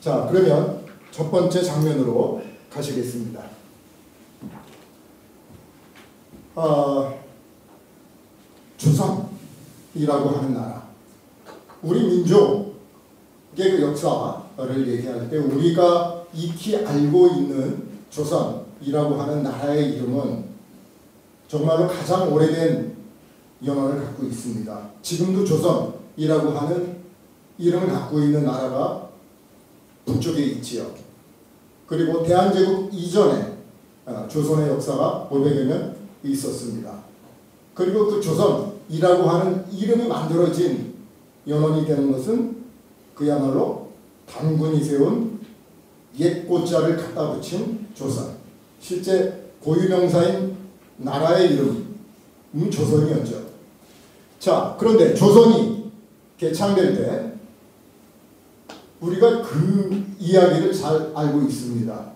자, 그러면 첫 번째 장면으로 가시겠습니다. 조선이라고 하는 나라. 우리 민족의 그 역사를 얘기할 때 우리가 익히 알고 있는 조선이라고 하는 나라의 이름은 정말로 가장 오래된 연원을 갖고 있습니다. 지금도 조선이라고 하는 이름을 갖고 있는 나라가 북쪽에 있지요. 그리고 대한제국 이전에 조선의 역사가 500여 년 있었습니다. 그리고 그 조선이라고 하는 이름이 만들어진 연원이 되는 것은 그야말로 단군이 세운 옛고자를 갖다 붙인 조선. 실제 고유명사인 나라의 이름은 조선이었죠. 자, 그런데 조선이 개창될 때 우리가 그 이야기를 잘 알고 있습니다.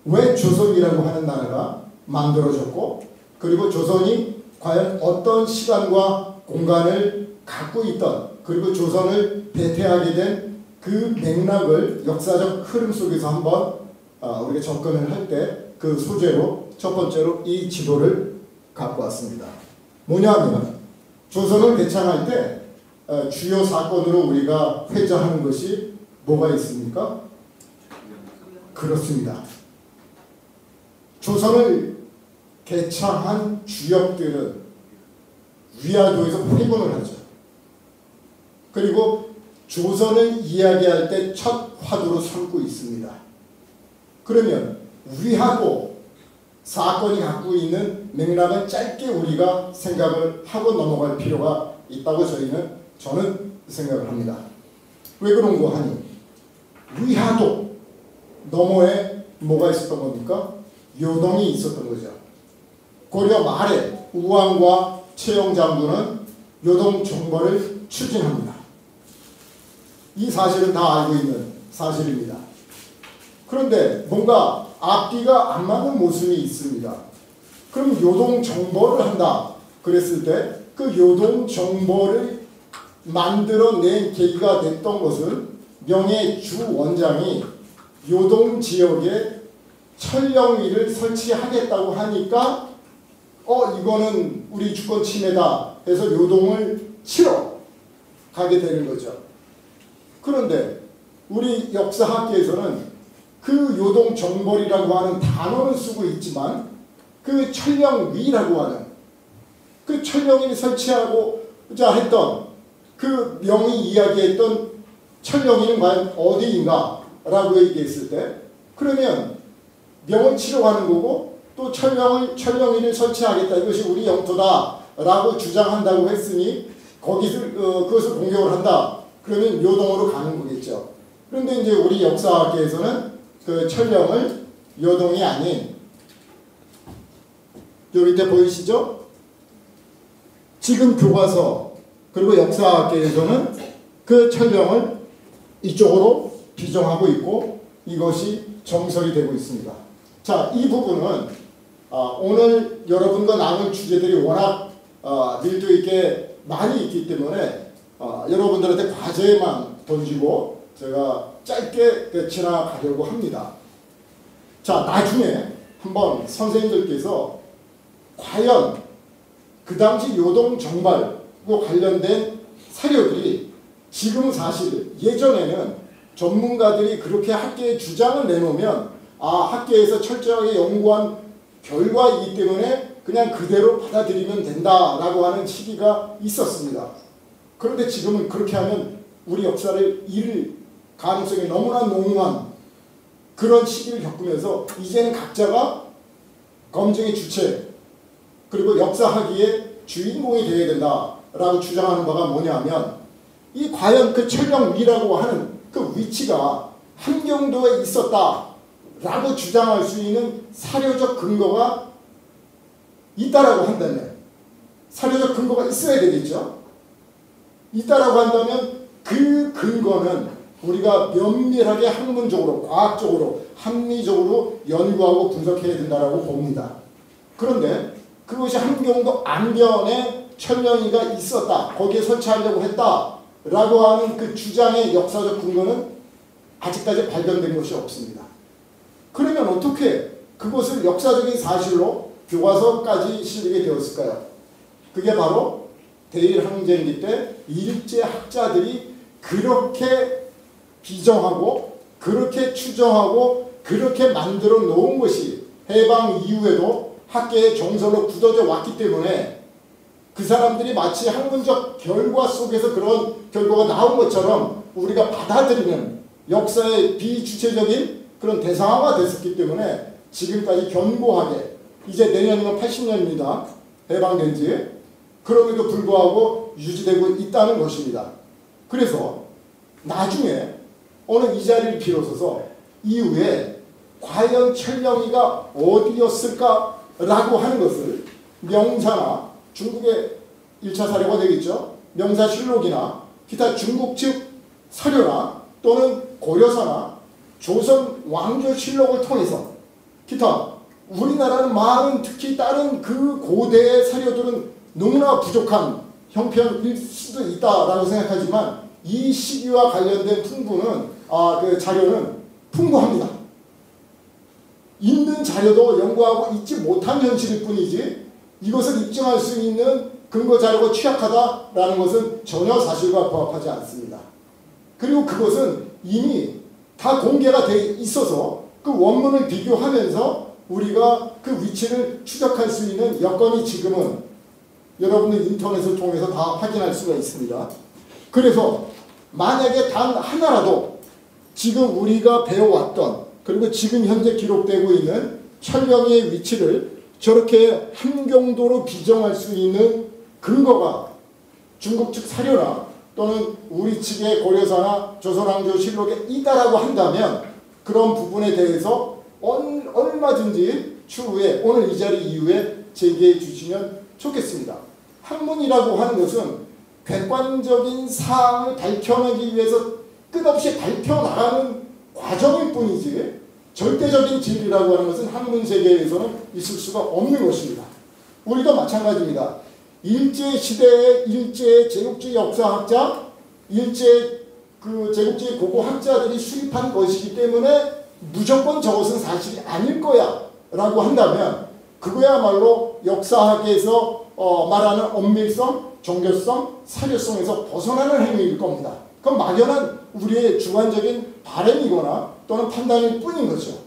왜 조선이라고 하는 나라가 만들어졌고, 그리고 조선이 과연 어떤 시간과 공간을 갖고 있던, 그리고 조선을 대퇴하게 된 그 맥락을 역사적 흐름 속에서 한번 우리가 접근을 할 때 그 소재로 첫 번째로 이 지도를 갖고 왔습니다. 뭐냐면 조선을 개창할 때 주요 사건으로 우리가 회자하는 것이 뭐가 있습니까? 그렇습니다. 조선을 개창한 주역들은 위화도에서 회군을 하죠. 그리고 조선을 이야기할 때 첫 화두로 삼고 있습니다. 그러면 위화도 사건이 갖고 있는 맥락은 짧게 우리가 생각을 하고 넘어갈 필요가 있다고 저는 생각을 합니다. 왜 그런고 하니 위화도 너머에 뭐가 있었던 겁니까? 요동이 있었던 거죠. 고려 말에 우왕과 최영 장군은 요동 정벌을 추진합니다. 이 사실은 다 알고 있는 사실입니다. 그런데 뭔가 앞뒤가 안 맞는 모습이 있습니다. 그럼 요동 정벌을 한다 그랬을 때 그 요동 정벌을 만들어낸 계기가 됐던 것은 명예 주 원장이 요동 지역에 철령위를 설치하겠다고 하니까 이거는 우리 주권 침해다 해서 요동을 치러 가게 되는 거죠. 그런데 우리 역사학계에서는 그 요동 정벌이라고 하는 단어는 쓰고 있지만 그 철령위라고 하는 그 철령위를 설치하고자 했던 그 명이 이야기했던 철령위는 과연 어디인가 라고 얘기했을 때 그러면 명을 치러 가는 거고 또 철령위를 설치하겠다 이것이 우리 영토다 라고 주장한다고 했으니 그것을 공격을 한다 그러면 요동으로 가는 거겠죠. 그런데 이제 우리 역사학계에서는 그 철령을 요동이 아닌 요 밑에 보이시죠? 지금 교과서 그리고 역사학계에서는 그 철령을 이쪽으로 비정하고 있고 이것이 정설이 되고 있습니다. 자, 이 부분은 오늘 여러분과 나눌 주제들이 워낙 밀도 있게 많이 있기 때문에 여러분들한테 과제만 던지고 제가 짧게 지나가려고 합니다. 자, 나중에 한번 선생님들께서 과연 그 당시 요동 정발과 관련된 사료들이 지금 사실 예전에는 전문가들이 그렇게 학계에 주장을 내놓으면 학계에서 철저하게 연구한 결과이기 때문에 그냥 그대로 받아들이면 된다라고 하는 시기가 있었습니다. 그런데 지금은 그렇게 하면 우리 역사를 잃을 가능성이 너무나 농후한 그런 시기를 겪으면서 이제는 각자가 검증의 주체 그리고 역사학위의 주인공이 되어야 된다라고 주장하는 바가 뭐냐면 이 과연 그 철령위라고 하는 그 위치가 함경도에 있었다라고 주장할 수 있는 사료적 근거가 있다라고 한다면 사료적 근거가 있어야 되겠죠. 있다라고 한다면 그 근거는 우리가 면밀하게 학문적으로 과학적으로 합리적으로 연구하고 분석해야 된다라고 봅니다. 그런데 그것이 함경도 안변에 철령위가 있었다. 거기에 설치하려고 했다라고 하는 그 주장의 역사적 근거는 아직까지 발견된 것이 없습니다. 그러면 어떻게 그것을 역사적인 사실로 교과서까지 실리게 되었을까요? 그게 바로 대일항쟁기 때 일제학자들이 그렇게 비정하고 그렇게 추정하고 그렇게 만들어 놓은 것이 해방 이후에도 학계의 정서로 굳어져 왔기 때문에 그 사람들이 마치 학문적 결과 속에서 그런 결과가 나온 것처럼 우리가 받아들이는 역사의 비주체적인 그런 대상화가 됐었기 때문에 지금까지 견고하게 이제 내년이면 80년입니다. 해방된 지. 그럼에도 불구하고 유지되고 있다는 것입니다. 그래서 나중에 오늘 이 자리를 빌어서서 이후에 과연 철령이가 어디였을까라고 하는 것을 명사나 중국의 1차 사료가 되겠죠. 명사실록이나 기타 중국 측 사료나 또는 고려사나 조선 왕조실록을 통해서 기타 우리나라는 많은 특히 다른 그 고대의 사료들은 너무나 부족한 형편일 수도 있다라고 생각하지만 이 시기와 관련된 그 자료는 풍부합니다. 있는 자료도 연구하고 있지 못한 현실일 뿐이지 이것을 입증할 수 있는 근거 자료가 취약하다라는 것은 전혀 사실과 부합하지 않습니다. 그리고 그것은 이미 다 공개가 돼 있어서 그 원문을 비교하면서 우리가 그 위치를 추적할 수 있는 여건이 지금은 여러분들 인터넷을 통해서 다 확인할 수가 있습니다. 그래서 만약에 단 하나라도 지금 우리가 배워왔던 그리고 지금 현재 기록되고 있는 철령의 위치를 저렇게 함경도로 비정할 수 있는 근거가 중국 측 사료나 또는 우리 측의 고려사나 조선왕조실록에 있다라고 한다면 그런 부분에 대해서 얼마든지 추후에 오늘 이 자리 이후에 제기해 주시면 좋겠습니다. 학문이라고 하는 것은 객관적인 사항을 밝혀내기 위해서 끝없이 밝혀나가는 과정일 뿐이지 절대적인 진리라고 하는 것은 학문 세계에서는 있을 수가 없는 것입니다. 우리도 마찬가지입니다. 일제시대의 일제 제국주의 역사학자, 일제 제국주의 고고학자들이 수립한 것이기 때문에 무조건 저것은 사실이 아닐 거야 라고 한다면 그거야말로 역사학에서 말하는 엄밀성, 종교성, 사료성에서 벗어나는 행위일 겁니다. 그건 막연한 우리의 주관적인 바람이거나 또는 판단일 뿐인 거죠.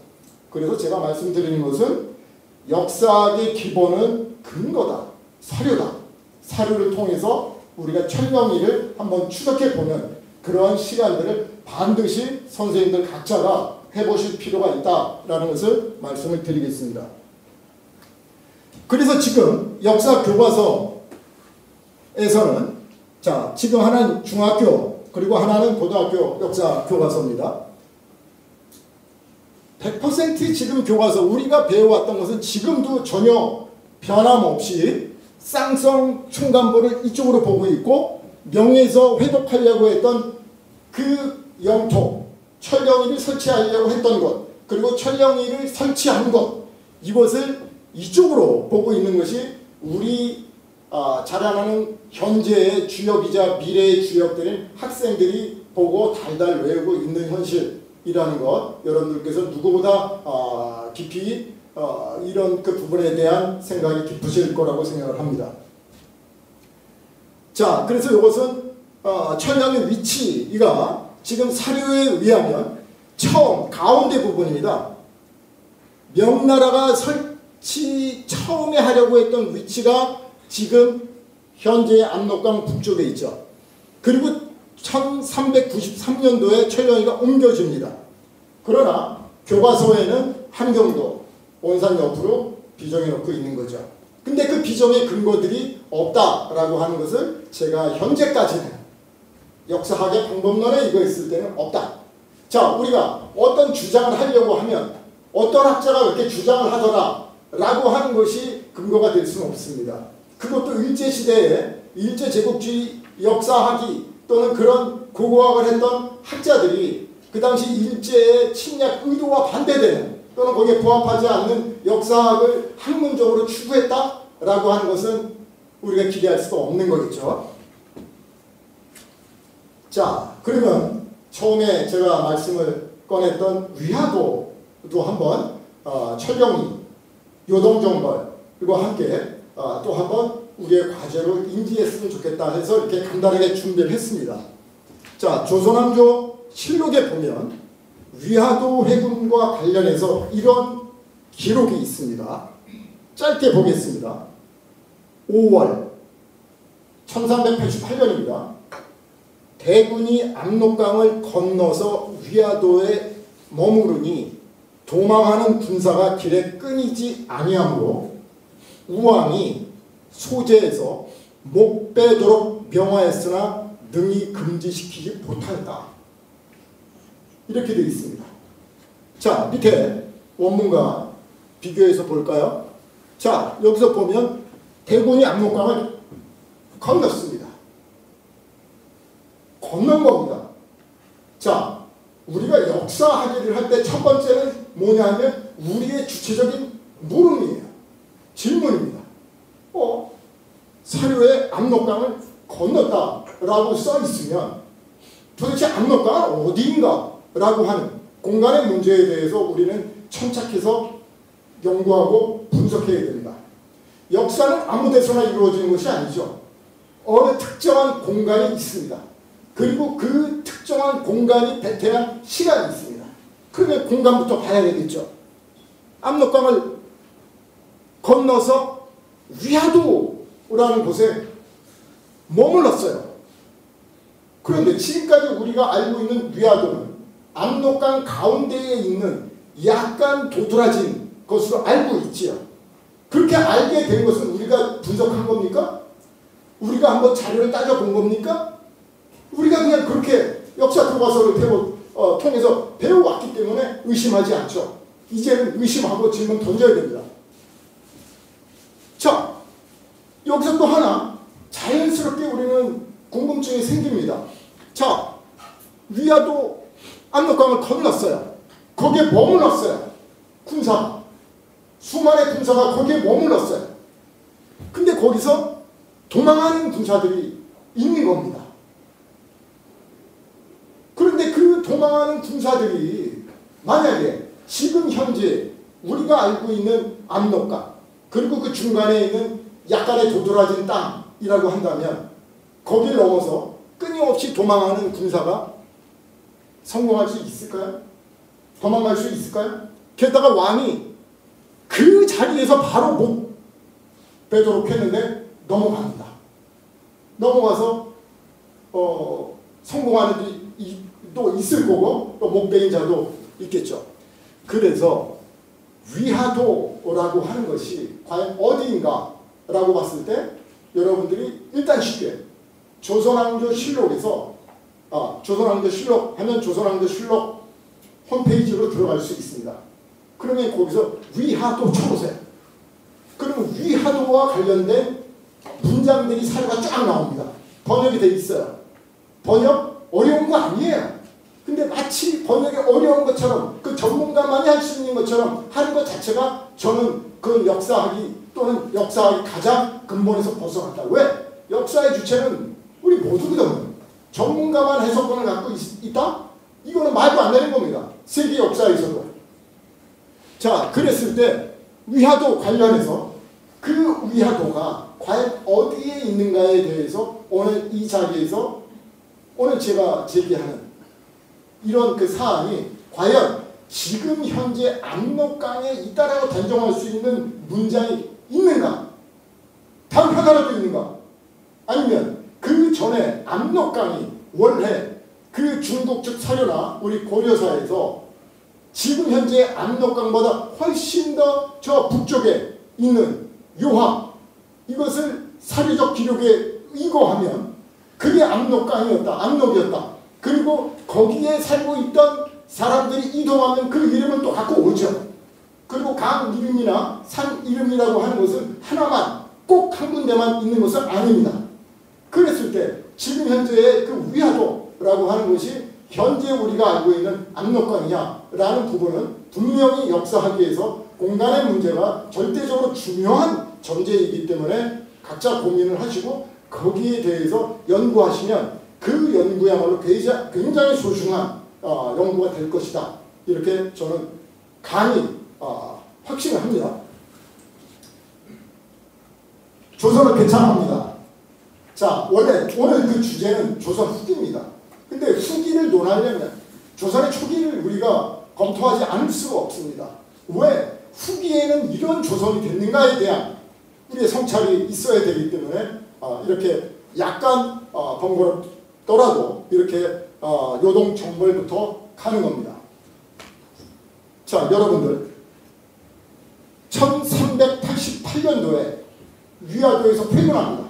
그래서 제가 말씀드리는 것은 역사학의 기본은 근거다, 사료다. 사료를 통해서 우리가 철령이를 한번 추적해보는 그러한 시간들을 반드시 선생님들 각자가 해보실 필요가 있다라는 것을 말씀을 드리겠습니다. 그래서 지금 역사 교과서에서는 자 지금 하나는 중학교 그리고 하나는 고등학교 역사 교과서입니다. 100% 지금 교과서 우리가 배워왔던 것은 지금도 전혀 변함없이 쌍성 충간부를 이쪽으로 보고 있고 명에서 회복하려고 했던 그 영토 철령이를 설치하려고 했던 것 그리고 철령이를 설치한 것 이것을 이쪽으로 보고 있는 것이 우리 자라나는 현재의 주역이자 미래의 주역들인 학생들이 보고 달달 외우고 있는 현실이라는 것 여러분들께서 누구보다 깊이 이런 그 부분에 대한 생각이 깊으실 거라고 생각을 합니다. 자, 그래서 이것은 철령의 위치가 지금 사료에 의하면 처음 가운데 부분입니다. 명나라가 설치 처음에 하려고 했던 위치가 지금 현재의 압록강 북쪽에 있죠. 그리고 1393년도에 철령이가 옮겨집니다. 그러나 교과서에는 함경도 원산 옆으로 비정해 놓고 있는 거죠. 근데 그 비정의 근거들이 없다라고 하는 것을 제가 현재까지는 역사학의 방법론에 이거 있을 때는 없다. 자, 우리가 어떤 주장을 하려고 하면 어떤 학자가 이렇게 주장을 하더라 라고 하는 것이 근거가 될 수는 없습니다. 그것도 일제시대에 일제제국주의 역사학이 또는 그런 고고학을 했던 학자들이 그 당시 일제의 침략 의도와 반대되는 또는 거기에 부합하지 않는 역사학을 학문적으로 추구했다라고 하는 것은 우리가 기대할 수가 없는 거겠죠. 자, 그러면 처음에 제가 말씀을 꺼냈던 위화도도 한번 철경이, 요동정벌과 함께 또 한번 우리의 과제로 인지했으면 좋겠다 해서 이렇게 간단하게 준비를 했습니다. 자, 조선왕조 실록에 보면 위화도 회군과 관련해서 이런 기록이 있습니다. 짧게 보겠습니다. 5월 1388년입니다. 대군이 압록강을 건너서 위화도에 머무르니 도망하는 군사가 길에 끊이지 아니하므로 우왕이 소재에서 목 빼도록 명하였으나 능히 금지시키지 못하였다. 이렇게 되어 있습니다. 자, 밑에 원문과 비교해서 볼까요? 자, 여기서 보면 대군이 압록강을 건넜습니다. 건넌 겁니다. 자, 우리가 역사학기를 할 때 첫 번째는 뭐냐면 우리의 주체적인 물음이에요. 질문입니다. 사료에 압록강을 건넜다라고 써 있으면 도대체 압록강은 어디인가? 라고 하는 공간의 문제에 대해서 우리는 천착해서 연구하고 분석해야 됩니다. 역사는 아무 데서나 이루어지는 것이 아니죠. 어느 특정한 공간이 있습니다. 그리고 그 특정한 공간이 배태한 시간이 있습니다. 그러면 공간부터 봐야 되겠죠. 압록강을 건너서 위화도라는 곳에 머물렀어요. 그런데 지금까지 우리가 알고 있는 위화도는 압록강 가운데에 있는 약간 도드라진 것으로 알고 있지요. 그렇게 알게 된 것은 우리가 분석한 겁니까? 우리가 한번 자료를 따져본 겁니까? 우리가 그냥 그렇게 역사 교과서를 통해서 배워왔기 때문에 의심하지 않죠. 이제는 의심하고 질문 던져야 됩니다. 자, 여기서 또 하나 자연스럽게 우리는 궁금증이 생깁니다. 자, 위화도 압록강을 건넜어요. 거기에 머물렀어요. 군사가. 수많은 군사가 거기에 머물렀어요. 근데 거기서 도망하는 군사들이 있는 겁니다. 그런데 그 도망하는 군사들이 만약에 지금 현재 우리가 알고 있는 압록강 그리고 그 중간에 있는 약간의 도드라진 땅이라고 한다면 거기를 넘어서 끊임없이 도망하는 군사가 성공할 수 있을까요? 도망갈 수 있을까요? 게다가 왕이 그 자리에서 바로 못 빼도록 했는데 넘어갑니다. 넘어가서 성공하는 또 있을 거고 또 못 빼인 자도 있겠죠. 그래서 위화도라고 하는 것이 과연 어디인가 라고 봤을 때 여러분들이 일단 쉽게 조선왕조 실록에서 조선왕조 실록 하면 조선왕조 실록 홈페이지로 들어갈 수 있습니다. 그러면 거기서 위화도 쳐보세요. 그러면 위화도와 관련된 문장들이 사료가 쫙 나옵니다. 번역이 돼 있어요. 번역 어려운 거 아니에요. 근데 마치 번역이 어려운 것처럼 그 전문가만이 할 수 있는 것처럼 하는 것 자체가 저는 그 역사학이 또는 역사학이 가장 근본에서 벗어났다. 왜? 역사의 주체는 우리 모두거든요. 전문가만 해석권을 갖고 있다? 이거는 말도 안 되는 겁니다. 세계 역사에서도. 자, 그랬을 때 위화도 관련해서 그 위화도가 과연 어디에 있는가에 대해서 오늘 이 자리에서 오늘 제가 제기하는 이런 그 사안이 과연 지금 현재 압록강에 있다라고 단정할 수 있는 문장이 있는가? 단 하나라도 있는가? 아니면 그 전에 압록강이 원래 그 중국 측 사료나 우리 고려사에서 지금 현재 압록강보다 훨씬 더 저 북쪽에 있는 요하 이것을 사료적 기록에 의거하면 그게 압록강이었다. 압록이었다. 그리고 거기에 살고 있던 사람들이 이동하면 그 이름을 또 갖고 오죠. 그리고 강 이름이나 산 이름이라고 하는 것은 하나만 꼭 한 군데만 있는 것은 아닙니다. 그랬을 때 지금 현재의 그 위화도라고 하는 것이 현재 우리가 알고 있는 압록강이냐라는 부분은 분명히 역사학계에서 공간의 문제가 절대적으로 중요한 전제이기 때문에 각자 고민을 하시고 거기에 대해서 연구하시면 그 연구야말로 굉장히 소중한 연구가 될 것이다. 이렇게 저는 강히 확신을 합니다. 조선을 개창합니다. 자, 원래 오늘 그 주제는 조선 후기입니다. 근데 후기를 논하려면 조선의 초기를 우리가 검토하지 않을 수가 없습니다. 왜? 후기에는 이런 조선이 됐는가에 대한 우리의 성찰이 있어야 되기 때문에 이렇게 약간 번거롭더라도 이렇게 요동정벌부터 가는 겁니다. 자, 여러분들 1388년도에 위화도에서 회군합니다.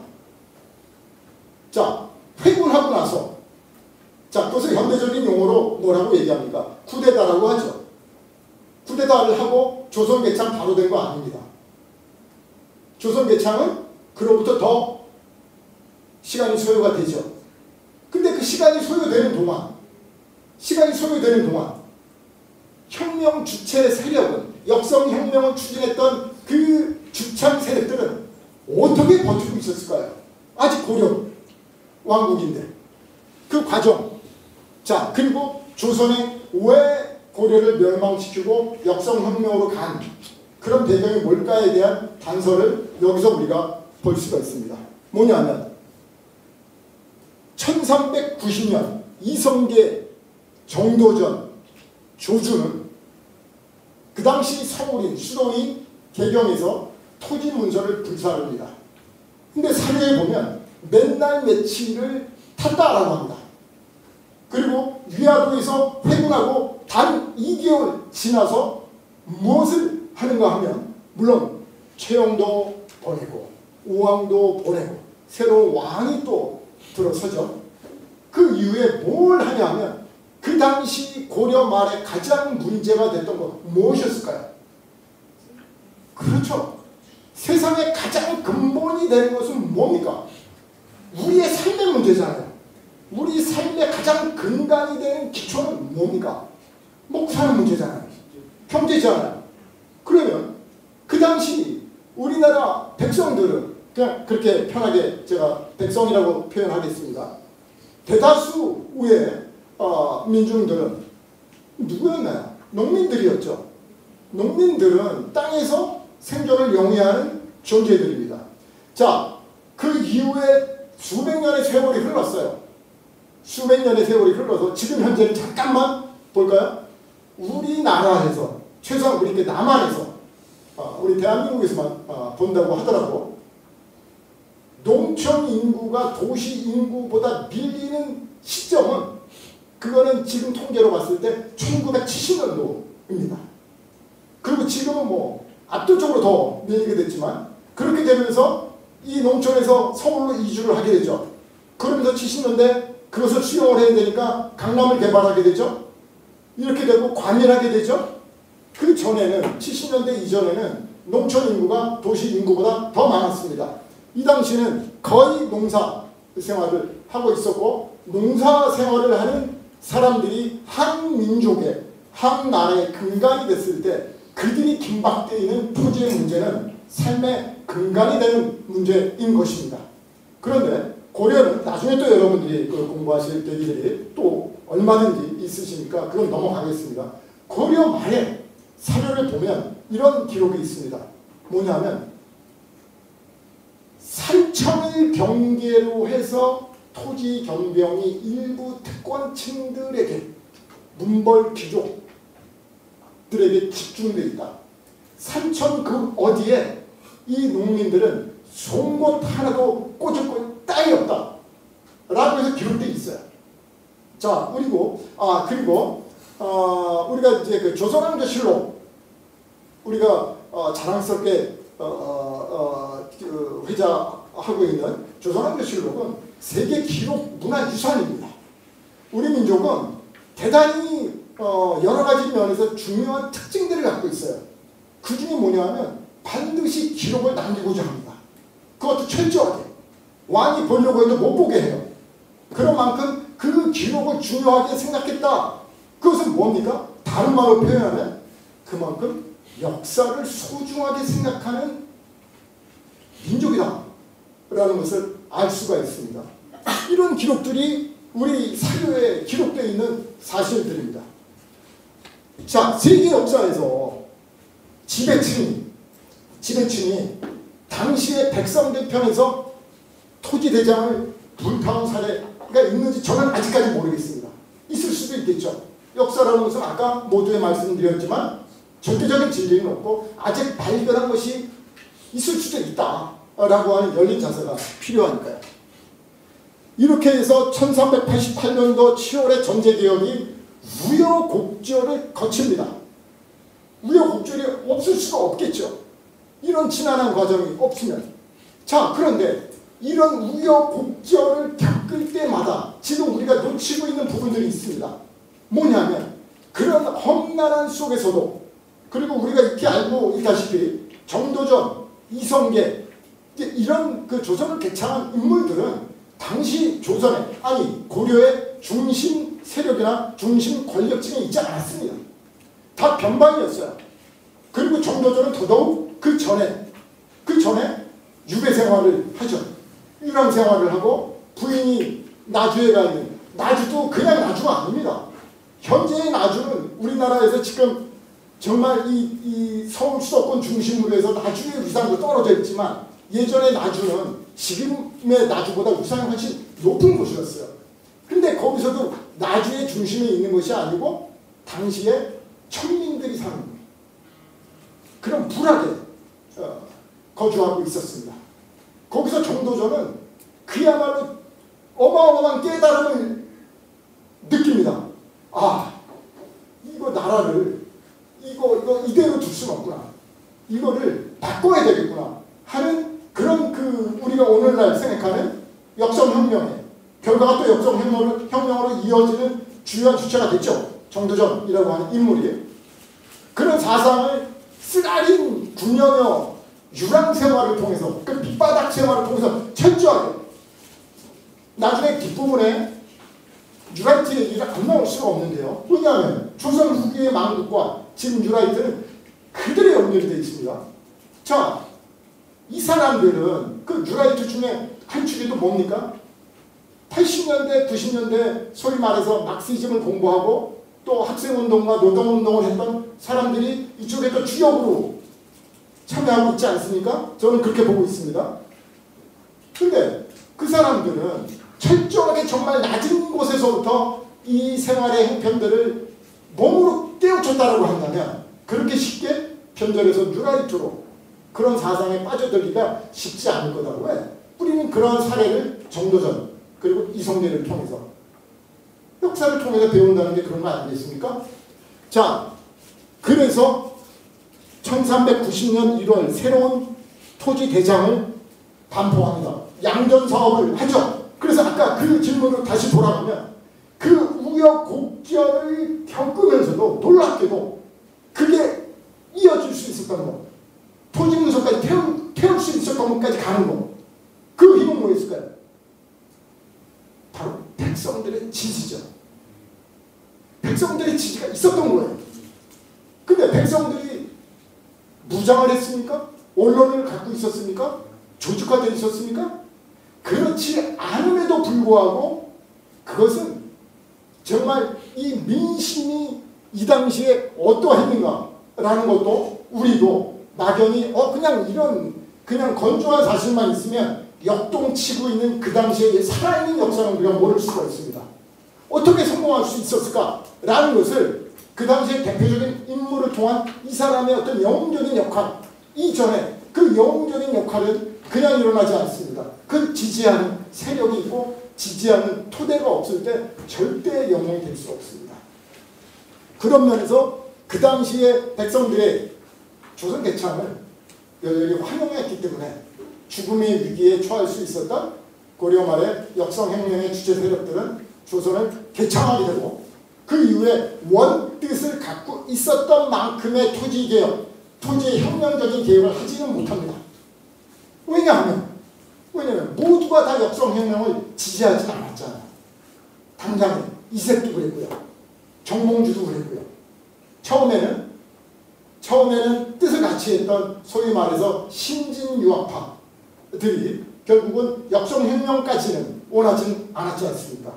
자, 회군하고 나서 자, 그것을 현대적인 용어로 뭐라고 얘기합니까? 쿠데타라고 하죠. 쿠데타를 하고 조선 개창 바로 된 거 아닙니다. 조선 개창은 그로부터 더 시간이 소요가 되죠. 근데 그 시간이 소요되는 동안 혁명 주체 세력은 역성혁명을 추진했던 그 주창 세력들은 어떻게 버티고 있었을까요? 아직 고려 왕국인데 그 과정. 자, 그리고 조선이 왜 고려를 멸망시키고 역성혁명으로 간 그런 배경이 뭘까에 대한 단서를 여기서 우리가 볼 수가 있습니다. 뭐냐면 1390년 이성계 정도전 조주는 그 당시 서울인 수도인 개경에서 토지 문서를 불사합니다. 근데 사료에 보면 맨날 며칠을 탔다라고 합니다. 그리고 위화도에서 회군하고 단 2개월 지나서 무엇을 하는가 하면 물론 최영도 보내고 우왕도 보내고 새로운 왕이 또 들어서죠. 그 이후에 뭘 하냐 하면 그 당시 고려 말에 가장 문제가 됐던 것 무엇이었을까요? 그렇죠. 세상의 가장 근본이 되는 것은 뭡니까? 우리의 삶의 문제잖아요. 우리 삶의 가장 근간이 되는 기초는 뭡니까? 먹고 사는 문제잖아요. 경제잖아요. 그러면 그 당시 우리나라 백성들은 그냥 그렇게 편하게 제가 백성이라고 표현하겠습니다. 대다수의 민중들은 누구였나요? 농민들이었죠. 농민들은 땅에서 생존을 영위하는 존재들입니다. 자, 그 이후에 수백 년의 세월이 흘렀어요. 수백 년의 세월이 흘러서 지금 현재는 잠깐만 볼까요? 우리나라에서 최소한 우리 남한에서 우리 대한민국에서만 본다고 하더라도 농촌 인구가 도시 인구보다 밀리는 시점은 그거는 지금 통계로 봤을 때 1970년도입니다. 그리고 지금은 뭐 압도적으로 더 밀리게 됐지만 그렇게 되면서 이 농촌에서 서울로 이주를 하게 되죠. 그러면서 70년대 그것을 수용을 해야 되니까 강남을 개발하게 되죠. 이렇게 되고 관일하게 되죠. 그 전에는 70년대 이전에는 농촌 인구가 도시 인구보다 더 많았습니다. 이 당시는 거의 농사 생활을 하고 있었고 농사 생활을 하는 사람들이 한 민족의 한 나라의 근간이 됐을 때 그들이 긴박되어 있는 토지의 문제는 삶의 근간이 되는 문제인 것입니다. 그런데 고려는 나중에 또 여러분들이 공부하실 계기들이 또 얼마든지 있으시니까 그건 넘어가겠습니다. 고려 말에 사료를 보면 이런 기록이 있습니다. 뭐냐면 산청을 경계로 해서 토지 경병이 일부 특권층들에게 문벌 귀족들에게 집중되어 있다. 산천 그 어디에 이 농민들은 송곳 하나도 꽂을 땅이 없다 라고 해서 기록되어 있어요. 자, 그리고 우리가 이제 그 조선왕조실록 우리가 자랑스럽게 회자하고 있는 조선왕조실록은 세계 기록 문화유산입니다. 우리 민족은 대단히 여러 가지 면에서 중요한 특징들을 갖고 있어요. 그 중에 뭐냐면 반드시 기록을 남기고자 합니다. 그것도 철저하게. 왕이 보려고 해도 못 보게 해요. 그런 만큼 그 기록을 중요하게 생각했다. 그것은 뭡니까? 다른 말로 표현하면 그만큼 역사를 소중하게 생각하는 민족이다 라는 것을 알 수가 있습니다. 이런 기록들이 우리 사료에 기록되어 있는 사실들입니다. 자, 세계 역사에서 지배층이 당시의 백성들 편에서 토지대장을 불타온 사례가 있는지 저는 아직까지 모르겠습니다. 있을 수도 있겠죠. 역사라는 것은 아까 모두에 말씀드렸지만 절대적인 진리는 없고 아직 발견한 것이 있을 수도 있다라고 하는 열린 자세가 필요하니까요. 이렇게 해서 1388년도 7월에 전제개혁이 우여곡절을 거칩니다. 우여곡절이 없을 수가 없겠죠. 이런 지난한 과정이 없으면. 자, 그런데 이런 우여곡절을 겪을 때마다 지금 우리가 놓치고 있는 부분들이 있습니다. 뭐냐면 그런 험난한 속에서도, 그리고 우리가 이렇게 알고 있다시피 정도전, 이성계 이런 그 조선을 개창한 인물들은 당시 조선에, 아니 고려의 중심 세력이나 중심 권력층에 있지 않았습니다. 다 변방이었어요. 그리고 정도전은 더더욱 그 전에 유배 생활을 하죠. 유랑 생활을 하고 부인이 나주에 가 있는, 나주도 그냥 나주가 아닙니다. 현재의 나주는 우리나라에서 지금 정말 이 서울 수도권 중심으로 해서 나주의 위상도 떨어져 있지만 예전의 나주는 지금의 나주보다 위상이 훨씬 높은 곳이었어요. 근데 거기서도 나주의 중심에 있는 것이 아니고 당시에 천민들이 사는 거예요. 그런 불악에 거주하고 있었습니다. 거기서 정도전은 그야말로 어마어마한 깨달음을 느낍니다. 아, 이거 나라를 이거 이대로 둘 수는 없구나. 이거를 바꿔야 되겠구나 하는 그런 그 우리가 오늘날 생각하는 역성혁명의 결과가 또 역성혁명으로 이어지는 주요한 주체가 됐죠. 정도전이라고 하는 인물이. 그런 사상을 쓰라린 9년여 유랑생활을 통해서, 그 밑바닥 생활을 통해서 철저하게, 나중에 뒷부분에 뉴라이트 얘기가 안 나올 수가 없는데요. 왜냐하면 조선 후기의 망국과 지금 뉴라이트는 그들의 연결되어 있습니다. 자, 이 사람들은 그 뉴라이트 중에 한 축이 또 뭡니까? 80년대, 90년대 소위 말해서 막시즘을 공부하고 또 학생운동과 노동운동을 했던 사람들이 이쪽에 또 주역으로 참여하고 있지 않습니까? 저는 그렇게 보고 있습니다. 근데 그 사람들은 철저하게 정말 낮은 곳에서부터 이 생활의 형편들을 몸으로 깨우쳤다라고 한다면 그렇게 쉽게 변절해서 뉴라이트로 그런 사상에 빠져들기가 쉽지 않을 거다고 해. 우리는 그러한 사례를 정도전 그리고 이성계를 통해서 역사를 통해서 배운다는 게 그런 거 아니겠습니까? 자, 그래서 1390년 1월 새로운 토지 대장을 반포합니다. 양전 사업을 하죠. 그래서 아까 그 질문으로 다시 돌아가면 그 우여곡절을 겪으면서도 놀랍게도 그게 이어질 수 있었던 것, 토지 문서까지 태울 수 있었던 것까지 가는 것, 그 힘은 뭐였을까요? 바로 백성들의 지지죠. 백성들의 지지가 있었던 거예요. 근데 백성들이 무장을 했습니까? 언론을 갖고 있었습니까? 조직화되어 있었습니까? 그렇지 않음에도 불구하고 그것은 정말 이 민심이 이 당시에 어떠했는가라는 것도 우리도 막연히 그냥 건조한 사실만 있으면 역동치고 있는 그 당시에 살아있는 역사는 우리가 모를 수가 있습니다. 어떻게 성공할 수 있었을까라는 것을 그 당시에 대표적인 인물을 통한 이 사람의 어떤 영웅적인 역할, 이전에 그 영웅적인 역할은 그냥 일어나지 않습니다. 그 지지하는 세력이 있고 지지하는 토대가 없을 때 절대 영웅이 될 수 없습니다. 그런 면에서 그 당시에 백성들의 조선 개창을 열렬히 환영했기 때문에 죽음의 위기에 처할 수 있었던 고려 말의 역성혁명의 주체 세력들은 조선을 개창하게 되고 그 이후에 원뜻을 갖고 있었던 만큼의 토지개혁, 토지의 혁명적인 개혁을 하지는 못합니다. 왜냐하면 모두가 다 역성혁명을 지지하지 않았잖아요. 당장에 이색도 그랬고요. 정몽주도 그랬고요. 처음에는 뜻을 같이 했던 소위 말해서 신진유학파들이 결국은 역성혁명까지는 원하지는 않았지 않습니까?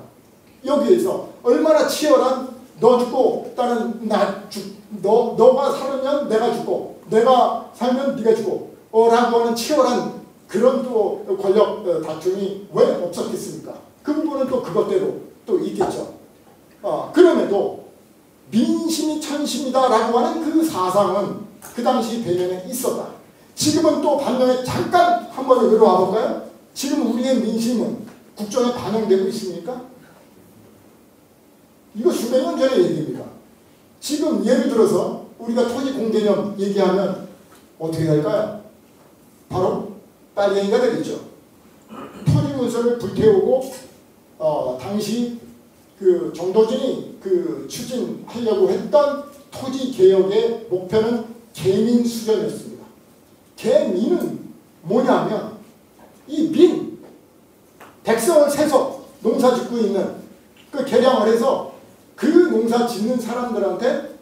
여기에서 얼마나 치열한 너 죽고 나는 너가 살면 내가 죽고 내가 살면 네가 죽고 라고 하는 치열한 그런 또 권력 다툼이 왜 없었겠습니까? 그 부분은 또 그것대로 또 있겠죠. 그럼에도 민심이 천심이다라고 하는 그 사상은 그 당시 배면에 있었다. 지금은 또 반면에 잠깐 한번 여기로 와볼까요? 지금 우리의 민심은 국정에 반영되고 있습니까? 이거 수백 년 전의 얘기입니다. 지금 예를 들어서 우리가 토지 공개념 얘기하면 어떻게 할까요? 바로 빨갱이가 되겠죠. 토지 문서를 불태우고 당시 그 정도진이 그 추진하려고 했던 토지 개혁의 목표는 개민 수렴이었습니다. 개민은 뭐냐면 이 민, 백성을 세서 농사 짓고 있는 그 개량을 해서 그 농사 짓는 사람들한테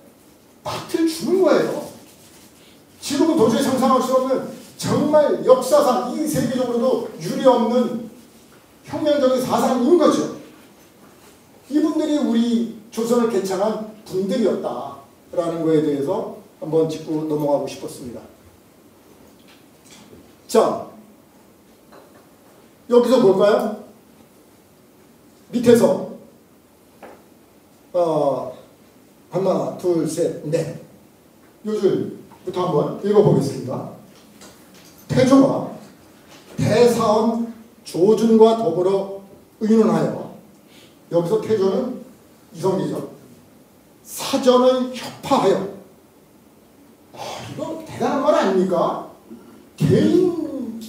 밭을 주는 거예요. 지금은 도저히 상상할 수 없는 정말 역사상 이 세계적으로도 유례없는 혁명적인 사상인 거죠. 이분들이 우리 조선을 개창한 분들이었다라는 거에 대해서 한번 짚고 넘어가고 싶었습니다. 자, 여기서 볼까요? 밑에서 하나, 둘, 셋, 넷. 요 줄부터 한번 읽어보겠습니다. 태조가 대사원 조준과 더불어 의논하여, 여기서 태조는 이성계죠. 사전을 협파하여. 이거 대단한 말 아닙니까? 개인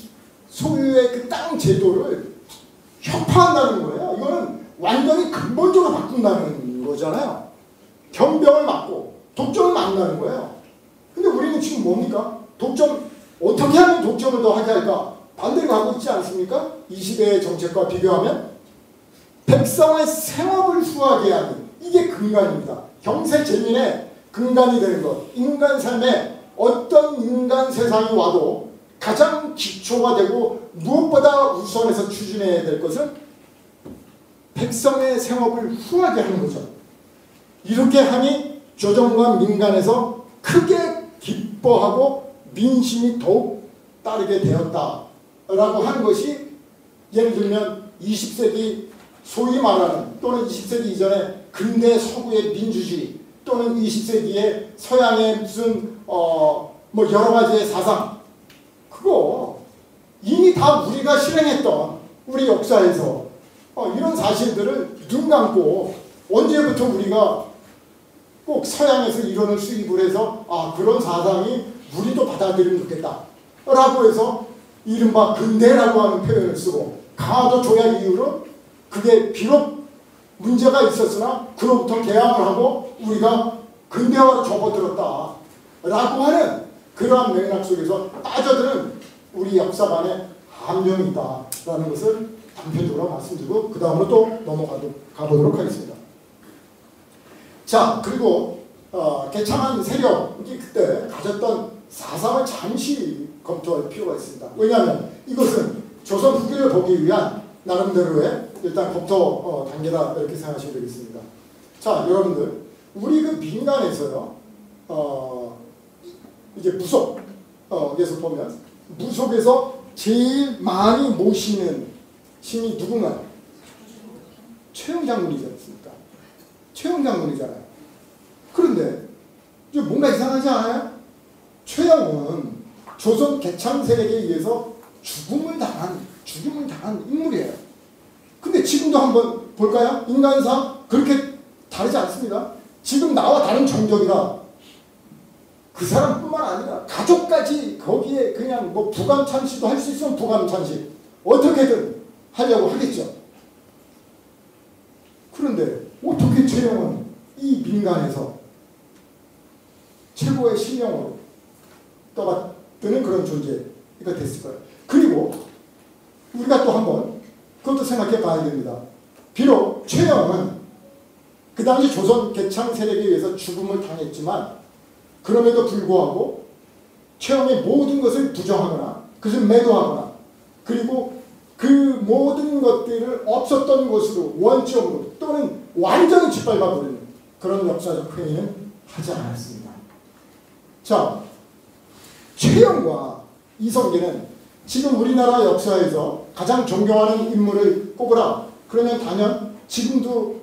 소유의 그 땅 제도를 협파한다는 거예요. 이거는 완전히 근본적으로 바꾼다는 거잖아요. 변병을 막고 독점을 막는다는 거예요. 근데 우리는 지금 뭡니까? 독점, 어떻게 하면 독점을 더 하게 할까? 반대로 가고 있지 않습니까? 이 시대의 정책과 비교하면 백성의 생업을 수하게 하는, 이게 근간입니다. 경세재민의 근간이 되는 것. 인간 삶에 어떤 인간 세상이 와도 가장 기초가 되고 무엇보다 우선해서 추진해야 될 것은 백성의 생업을 후하게 하는 거죠. 이렇게 하니 조정과 민간에서 크게 기뻐하고 민심이 더욱 따르게 되었다라고 하는 것이, 예를 들면 20세기 소위 말하는, 또는 20세기 이전에 근대 서구의 민주주의, 또는 20세기의 서양의 무슨 뭐 여러 가지의 사상, 그거 이미 다 우리가 실행했던 우리 역사에서 이런 사실들을 눈 감고, 언제부터 우리가 꼭 서양에서 이론을 수입을 해서 그런 사상이 우리도 받아들이면 좋겠다 라고 해서 이른바 근대라고 하는 표현을 쓰고, 강화도 조약 이후로 그게 비록 문제가 있었으나 그로부터 개항을 하고 우리가 근대화로 접어들었다 라고 하는 그러한 맥락 속에서 빠져드는 우리 역사관의 함정이 있다라는 것을 단편적으로 말씀드리고 그 다음으로 또 가보도록 하겠습니다. 자, 그리고 개창한 세력이 그때 가졌던 사상을 잠시 검토할 필요가 있습니다. 왜냐하면 이것은 조선 후기를 보기 위한 나름대로의 일단 검토 단계다, 이렇게 생각하시면 되겠습니다. 자, 여러분들, 우리 그 민간에서요, 이제 무속에서 보면 무속에서 제일 많이 모시는 신이 누군가요? 최영장군이지 않습니까? 최영장군이잖아요. 그런데 이제 뭔가 이상하지 않아요? 최영은 조선 개창 세력에 의해서 죽음을 당한 인물이에요. 근데 지금도 한번 볼까요? 인간상 그렇게 다르지 않습니다. 지금 나와 다른 정적이라 그 사람뿐만 아니라 가족까지 거기에 그냥 뭐 부감찬시도 할 수 있으면 부감찬시 어떻게든 하려고 하겠죠. 그런데 어떻게 최영은 이 민간에서 최고의 신령으로 떠받드는 그런 존재가 됐을까요? 그리고 우리가 또 한번 그것도 생각해 봐야 됩니다. 비록 최영은 그 당시 조선 개창 세력에 의해서 죽음을 당했지만, 그럼에도 불구하고 최영의 모든 것을 부정하거나 그것을 매도하거나, 그리고 그 모든 것들을 없었던 것으로 원점으로 또는 완전히 짓밟아버리는 그런 역사적 행위는 하지 않았습니다. 자, 최영과 이성계는 지금 우리나라 역사에서 가장 존경하는 인물을 꼽으라. 그러면 단연 지금도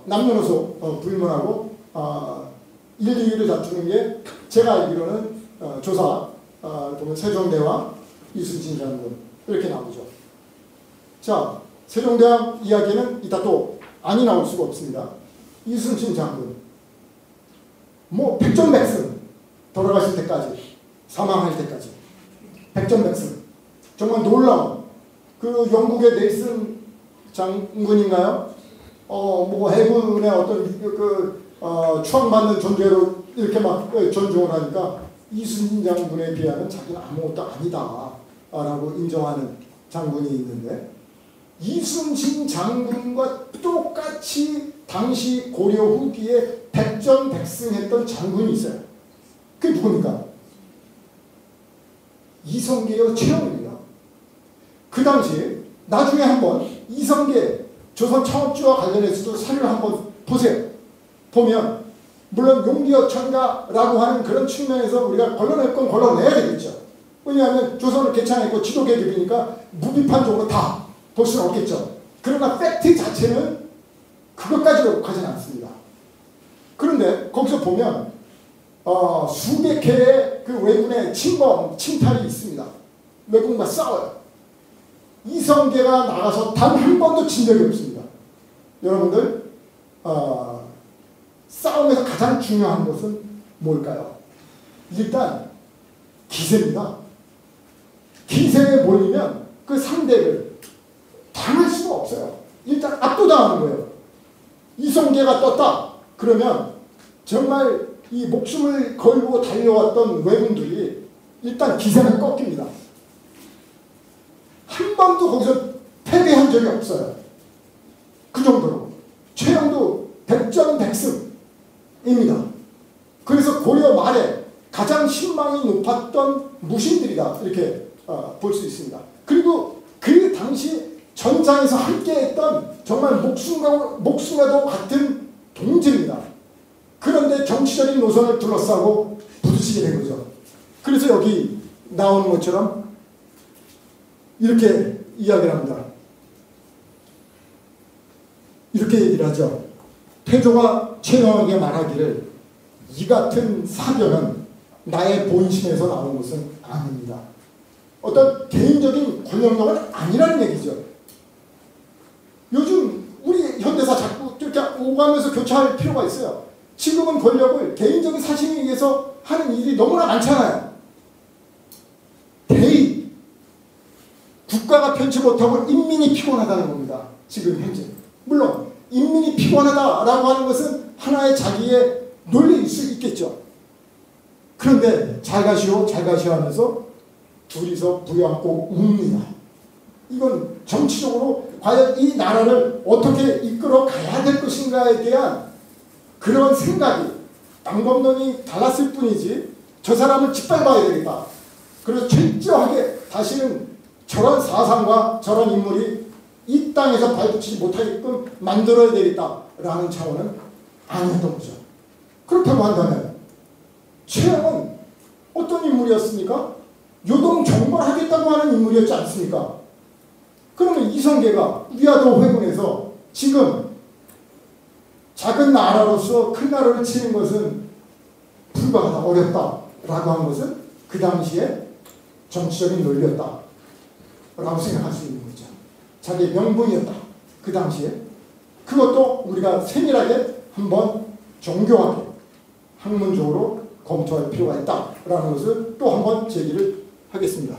남녀노소 불문하고 1, 2위를 다투는 게 제가 알기로는 조사 보면 세종대왕, 이순신 장군 이렇게 나오죠. 자, 세종대왕 이야기는 이따 또 아니 나올 수가 없습니다. 이순신 장군 뭐 백전백승 돌아가실 때까지 사망할 때까지 백전백승 정말 놀라운 그 영국의 넬슨 장군인가요? 뭐 해군의 어떤 추앙받는 존재로 이렇게 막 존중을 하니까 이순신 장군에 비하면 자기는 아무것도 아니다 라고 인정하는 장군이 있는데 이순신 장군과 똑같이 당시 고려 후기에 백전백승했던 장군이 있어요. 그게 누굽니까? 이성계와 최영입니다. 그 당시에 나중에 한번 이성계 조선 창업주와 관련해서도 사료를 한번 보세요. 보면 물론 용기어천가라고 하는 그런 측면에서 우리가 걸러낼 건 걸러내야 되겠죠. 왜냐하면 조선을 개창했고 지도계급이니까 무비판적으로 다 볼 수는 없겠죠. 그러나 팩트 자체는 그것까지로 가지는 않습니다. 그런데 거기서 보면 수백 개의 그 왜군의 침범, 침탈이 있습니다. 왜군과 싸워요. 이성계가 나가서 단 한 번도 진 적이 없습니다. 여러분들 싸움에서 가장 중요한 것은 뭘까요? 일단 기세입니다. 기세에 몰리면 그 상대를 당할 수가 없어요. 일단 압도당하는 거예요. 이성계가 떴다. 그러면 정말 이 목숨을 걸고 달려왔던 왜군들이 일단 기세는 꺾입니다. 한 번도 거기서 패배한 적이 없어요. 그 정도로. 최영도 백전백승입니다. 그래서 고려 말에 가장 신망이 높았던 무신들이다. 이렇게 볼 수 있습니다. 그리고 그 당시 전장에서 함께했던 정말 목숨과도 같은 동지입니다. 그런데 정치적인 노선을 둘러싸고 부딪히게 된 거죠. 그래서 여기 나오는 것처럼 이렇게 이야기를 합니다. 이렇게 얘기를 하죠. 태조가 최영에게 말하기를 이 같은 사변은 나의 본심에서 나온 것은 아닙니다. 어떤 개인적인 권력력은 아니라는 얘기죠. 요즘 우리 현대사 자꾸 이렇게 오가면서 교차할 필요가 있어요. 지금은 권력을 개인적인 사심에 의해서 하는 일이 너무나 많잖아요. 대의, 국가가 편치 못하고 인민이 피곤하다는 겁니다. 지금 현재. 물론 인민이 피곤하다라고 하는 것은 하나의 자기의 논리일 수 있겠죠. 그런데 잘 가시오 잘 가시오 하면서 둘이서 부여안고 웁니다. 이건 정치적으로 과연 이 나라를 어떻게 이끌어 가야 될 것인가에 대한 그런 생각이 방법론이 달랐을 뿐이지 저 사람을 짓밟아야 되겠다. 그래서 철저하게 다시는 저런 사상과 저런 인물이 이 땅에서 발붙이지 못하게끔 만들어야 되겠다라는 차원은 아니었던 거죠. 그렇다고 한다면 최영은 어떤 인물이었습니까? 요동정벌하겠다고 하는 인물이었지 않습니까? 그러면 이성계가 위화도 회군에서 지금 작은 나라로서 큰 나라를 치는 것은 불가하다 어렵다라고 한 것은 그 당시에 정치적인 논리였다라고 생각할 수 있는 거죠. 자기의 명분이었다. 그 당시에. 그것도 우리가 세밀하게 한번 정교하게 학문적으로 검토할 필요가 있다라는 것을 또 한번 제기를 하겠습니다.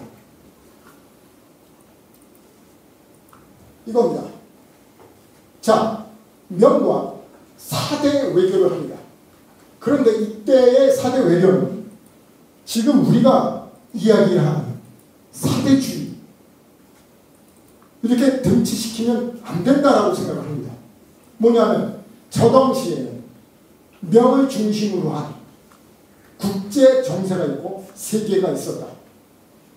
이겁니다. 자, 명과 4대 외교를 합니다. 그런데 이때의 4대 외교는 지금 우리가 이야기하는 4대주의 이렇게 등치시키면 안 된다라고 생각을 합니다. 뭐냐면 저 당시에는 명을 중심으로 한 국제 정세가 있고 세계가 있었다.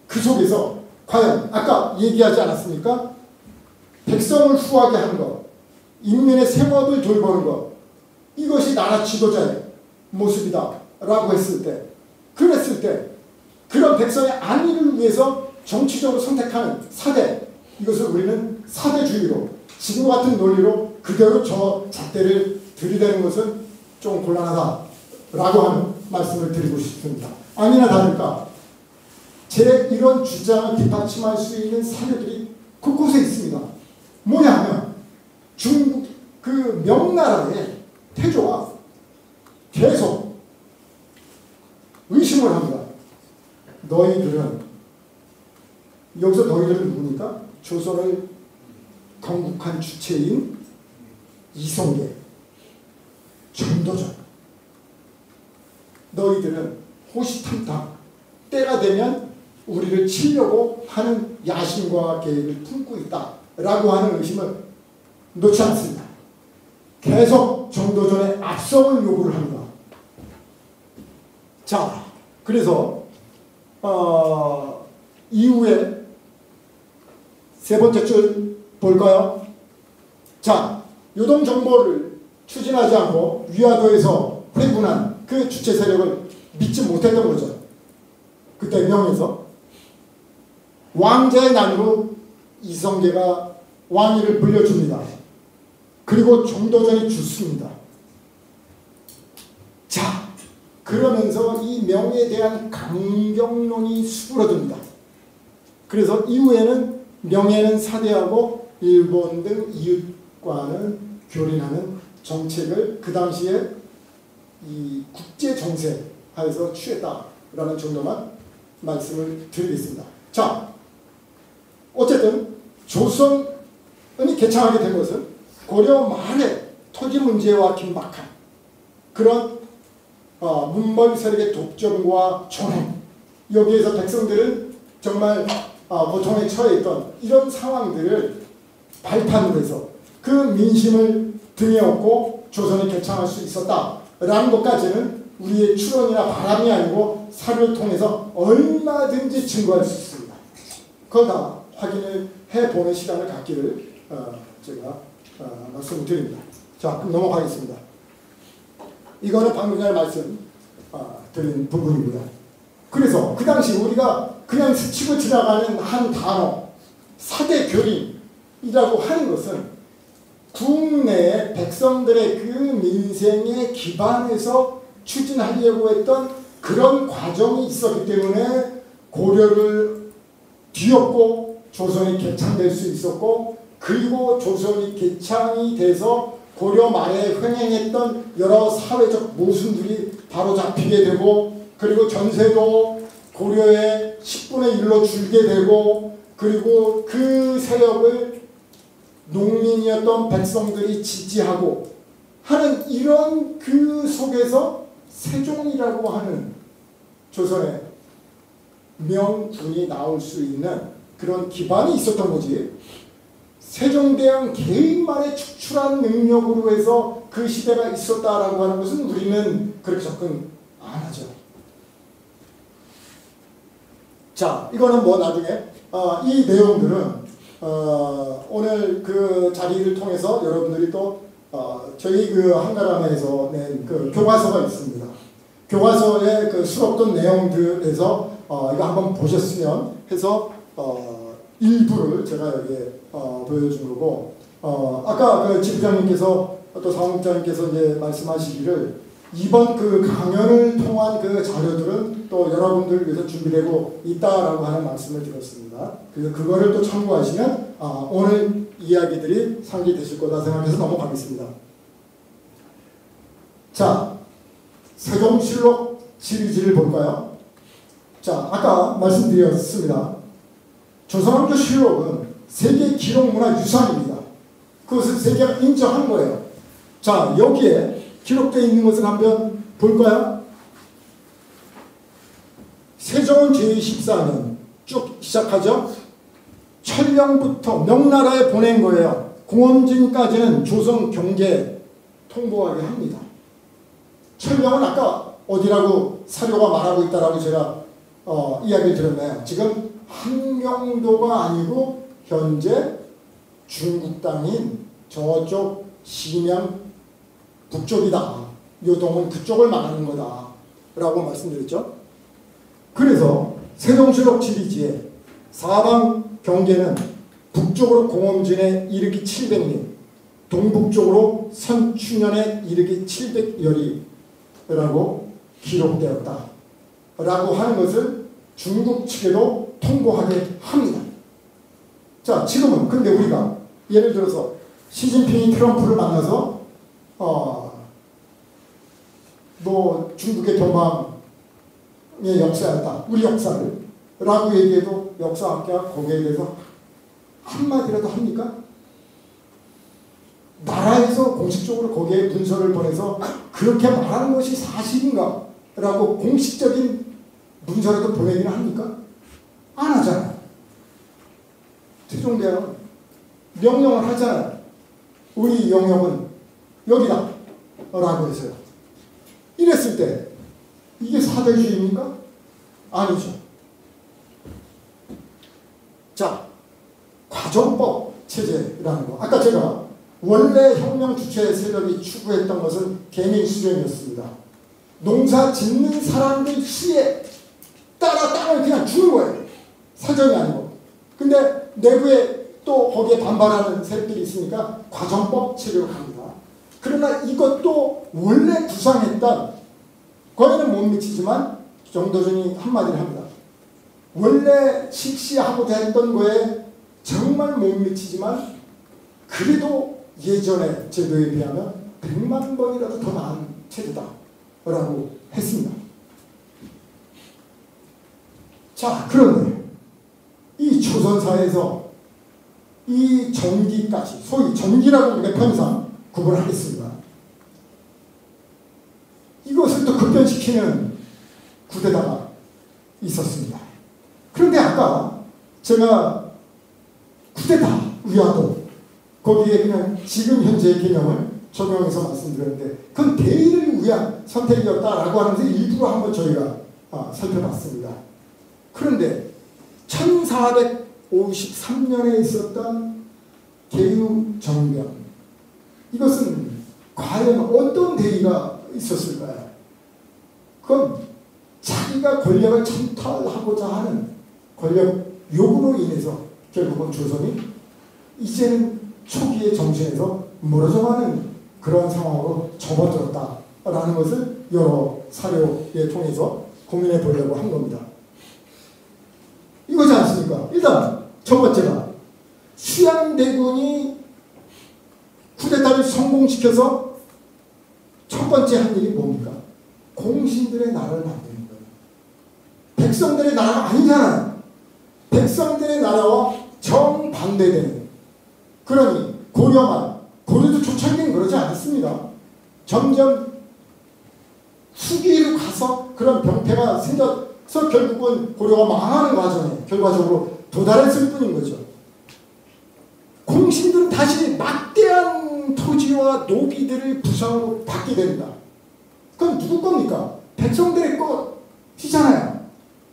그 속에서 과연 아까 얘기하지 않았습니까? 백성을 후하게 하는 것, 인민의 생업을 돌보는 것, 이것이 나라 지도자의 모습이다 라고 했을 때, 그랬을 때 그런 백성의 안위를 위해서 정치적으로 선택하는 사대, 이것을 우리는 사대주의로, 지금과 같은 논리로 그대로 저 잣대를 들이대는 것은 좀 곤란하다라고 하는 말씀을 드리고 싶습니다. 아니나 다를까 제 이런 주장을 뒷받침할 수 있는 사례들이 곳곳에 있습니다. 뭐냐 하면 중국 그 명나라의 태조가 계속 의심을 합니다. 너희들은, 여기서 너희들은 누굽니까? 조선을 건국한 주체인 이성계, 전도전. 너희들은 호시탐탐 때가 되면 우리를 치려고 하는 야심과 계획을 품고 있다라고 하는 의심을 놓지 않습니다. 계속 전도전의 압성을 요구를 합니다. 자, 그래서 이후에 세 번째 줄 볼까요? 자, 요동정보를 추진하지 않고 위화도에서 회군한 그 주체 세력을 믿지 못했던 거죠. 그때 명에서 왕자의 난으로 이성계가 왕위를 물려줍니다. 그리고 정도전이 죽습니다. 자, 그러면서 이 명에 대한 강경론이 수그러듭니다. 그래서 이후에는 명예는 사대하고 일본 등 이웃과는 교린하는 정책을 그 당시에 이 국제 정세 하에서 취했다라는 정도만 말씀을 드리겠습니다. 자, 어쨌든 조선이 개창하게 된 것은 고려 말에 토지 문제와 긴박한 그런 문벌 세력의 독점과 전횡, 여기에서 백성들은 정말 고통에 처해 있던 이런 상황들을 발판으로 해서 그 민심을 등에 업고 조선이 개창할 수 있었다라는 것까지는 우리의 추론이나 바람이 아니고 사료를 통해서 얼마든지 증거할 수 있습니다. 그걸 다 확인을 해보는 시간을 갖기를 제가 말씀을 드립니다. 자, 그럼 넘어가겠습니다. 이거는 방금 전에 말씀 드린 부분입니다. 그래서 그 당시 우리가 그냥 스치고 지나가는 한 단어 사대교린이라고 하는 것은 국내의 백성들의 그 민생에 기반해서 추진하려고 했던 그런 과정이 있었기 때문에 고려를 뒤엎고 조선이 개창될 수 있었고, 그리고 조선이 개창이 돼서 고려 말에 횡행했던 여러 사회적 모순들이 바로 잡히게 되고, 그리고 전세도 고려의 10분의 1로 줄게 되고, 그리고 그 세력을 농민이었던 백성들이 지지하고 하는 이런 그 속에서 세종이라고 하는 조선의 명군이 나올 수 있는 그런 기반이 있었던 거지. 세종대왕 개인만의 축출한 능력으로 해서 그 시대가 있었다라고 하는 것은 우리는 그렇게 접근 안 하죠. 자, 이거는 뭐 나중에 이 내용들은 오늘 그 자리를 통해서 여러분들이 또 저희 그 한가람에서 낸 그 교과서가 있습니다. 교과서의 그 수록된 내용들에서 이거 한번 보셨으면 해서 일부를 제가 여기에 보여준 거고, 아까 그 지부장님께서 또 사무국장님께서 이제 말씀하시기를 이번 그 강연을 통한 그 자료들은 또 여러분들을 위해서 준비되고 있다라고 하는 말씀을 드렸습니다. 그래서 그거를 또 참고하시면 오늘 이야기들이 상기되실 거다 생각해서 넘어가겠습니다. 자, 세종실록 시리즈를 볼까요? 자, 아까 말씀드렸습니다. 조선왕조 실록은 세계 기록문화 유산입니다. 그것을 세계가 인정한 거예요. 자, 여기에 기록되어 있는 것을 한번 볼까요? 세종은 제14년 쭉 시작하죠. 철령부터 명나라에 보낸 거예요. 공원진까지는 조선 경계 통보하게 합니다. 철령은 아까 어디라고 사료가 말하고 있다라고 제가 이야기를 드렸나요? 지금 함경도가 아니고 현재 중국 땅인 저쪽 심양 북쪽이다. 요동은 그쪽을 말하는 거다 라고 말씀드렸죠. 그래서 세종실록 지리지에 사방 경계는 북쪽으로 공엄진에 이르기 700리, 동북쪽으로 선춘연에 이르기 700여리라고 기록되었다 라고 하는 것을 중국 측에도 통보하게 합니다. 자, 지금은 근데 우리가 예를 들어서 시진핑이 트럼프를 만나서 뭐 중국의 도망의 역사였다, 우리 역사를 라고 얘기해도 역사학계가 거기에 대해서 한마디라도 합니까? 나라에서 공식적으로 거기에 문서를 보내서 그렇게 말하는 것이 사실인가? 라고 공식적인 문서라도 보내기는 합니까? 안 하잖아요. 세종대왕은 명령을 하잖아요. 우리 영역은 여기다 라고 해서요. 이랬을 때 이게 사대주의입니까? 아니죠. 자, 과정법 체제라는 거. 아까 제가 원래 혁명 주체 세력이 추구했던 것은 개민 수령이었습니다. 농사 짓는 사람들 수에 따라 땅을 그냥 주는 거예요. 사정이 아니고. 근데 내부에 또 거기에 반발하는 세력들이 있으니까 과정법 체계로 갑니다. 그러나 이것도 원래 구상했던, 거기는 못 미치지만 정도전이 한마디를 합니다. 원래 실시하고자 했던 거에 정말 못 미치지만 그래도 예전의 제도에 비하면 100만 번이라도 더 나은 체제다 라고 했습니다. 자, 그런데 이 조선사에서 이 전기까지, 소위 전기라고 우리가 편의상 구분하겠습니다. 이것을 또 급변시키는 구데타가 있었습니다. 그런데 아까 제가 쿠데타 의아도 거기에 그냥 지금 현재의 개념을 적용해서 말씀드렸는데 그건 대의를 위한 선택이었다라고 하면서 일부러 한번 저희가 살펴봤습니다. 그런데 1453년에 있었던 개유정변, 이것은 과연 어떤 대의가 있었을까요? 그건 자기가 권력을 청탈하고자 하는 권력 욕으로 인해서 결국은 조선이 이제는 초기의 정신에서 멀어져가는 그런 상황으로 접어들었다라는 것을 여러 사료에 통해서 고민해 보려고 한 겁니다. 이거지 않습니까? 일단 첫 번째가 수양대군이 쿠데타를 성공시켜서 첫 번째 한 일이 뭡니까? 공신들의 나라를 만드는 거예요. 백성들의 나라가 아니잖아요. 백성들의 나라와 정반대되는. 그러니 고려도 초창기는 그러지 않았습니다. 점점 후기로 가서 그런 병폐가 생겨서 결국은 고려가 망하는 과정에 결과적으로 도달했을 뿐인 거죠. 공신들은 다시 막대한 토지와 노비들을 부상으로 받게 된다. 그건 누구 겁니까? 백성들의 것이잖아요.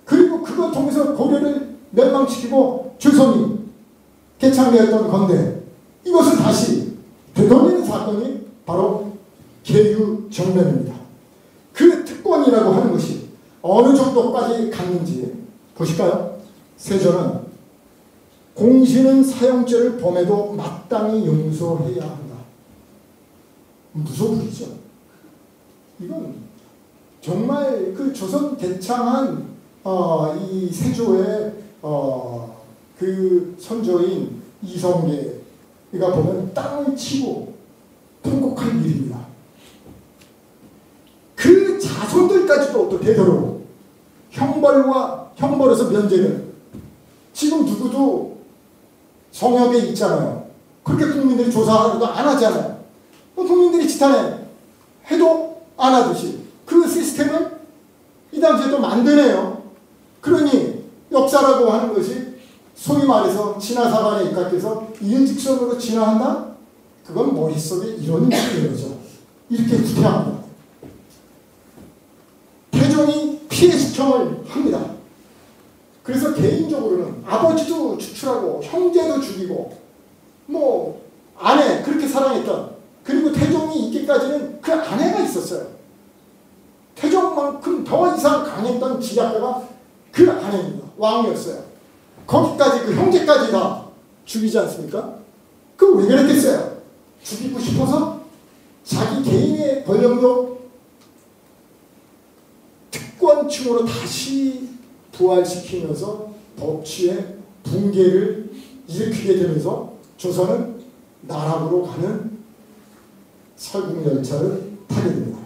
그리고 그걸 통해서 고려를 멸망시키고 조선이 개창되었던 건데 이것을 다시 되돌리는 사건이 바로 개유정변입니다. 그 특권이라고 하는 것이 어느 정도까지 갔는지 보실까요? 세조는 공신은 사형죄를 범해도 마땅히 용서해야 한다. 무소불이죠. 이건 정말 그 조선 개창한 이 세조의 그 선조인 이성계가 보면 땅을 치고 통곡할 일입니다. 그 자손들까지도 또 되도록 형벌에서 면제는 지금 누구도 성역에 있잖아요. 그렇게 국민들이 조사하려도 안 하잖아요. 국민들이 지탄해 해도 안 하듯이 그 시스템을 이 당시에 또 만드네요. 그러니 역사라고 하는 것이 소위 말해서 진화사관에 입각해서 일직선으로 진화한다? 그건 머릿속에 이론이 있는 거죠. 이렇게 후퇴합니다. 태종이 피해 수청을 합니다. 그래서 개인적으로는 아버지도 추출하고 형제도 죽이고 뭐 아내 그렇게 사랑했던, 그리고 태종이 있기까지는 그 아내가 있었어요. 태종만큼 더 이상 강했던 지략가가 그 아내입니다. 왕이었어요. 거기까지 그 형제까지 다 죽이지 않습니까? 그 왜 그랬겠어요? 죽이고 싶어서 자기 개인의 권력도 특권층으로 다시 부활시키면서 법치의 붕괴를 일으키게 되면서 조선은 나락으로 가는 설국열차를 타게 됩니다.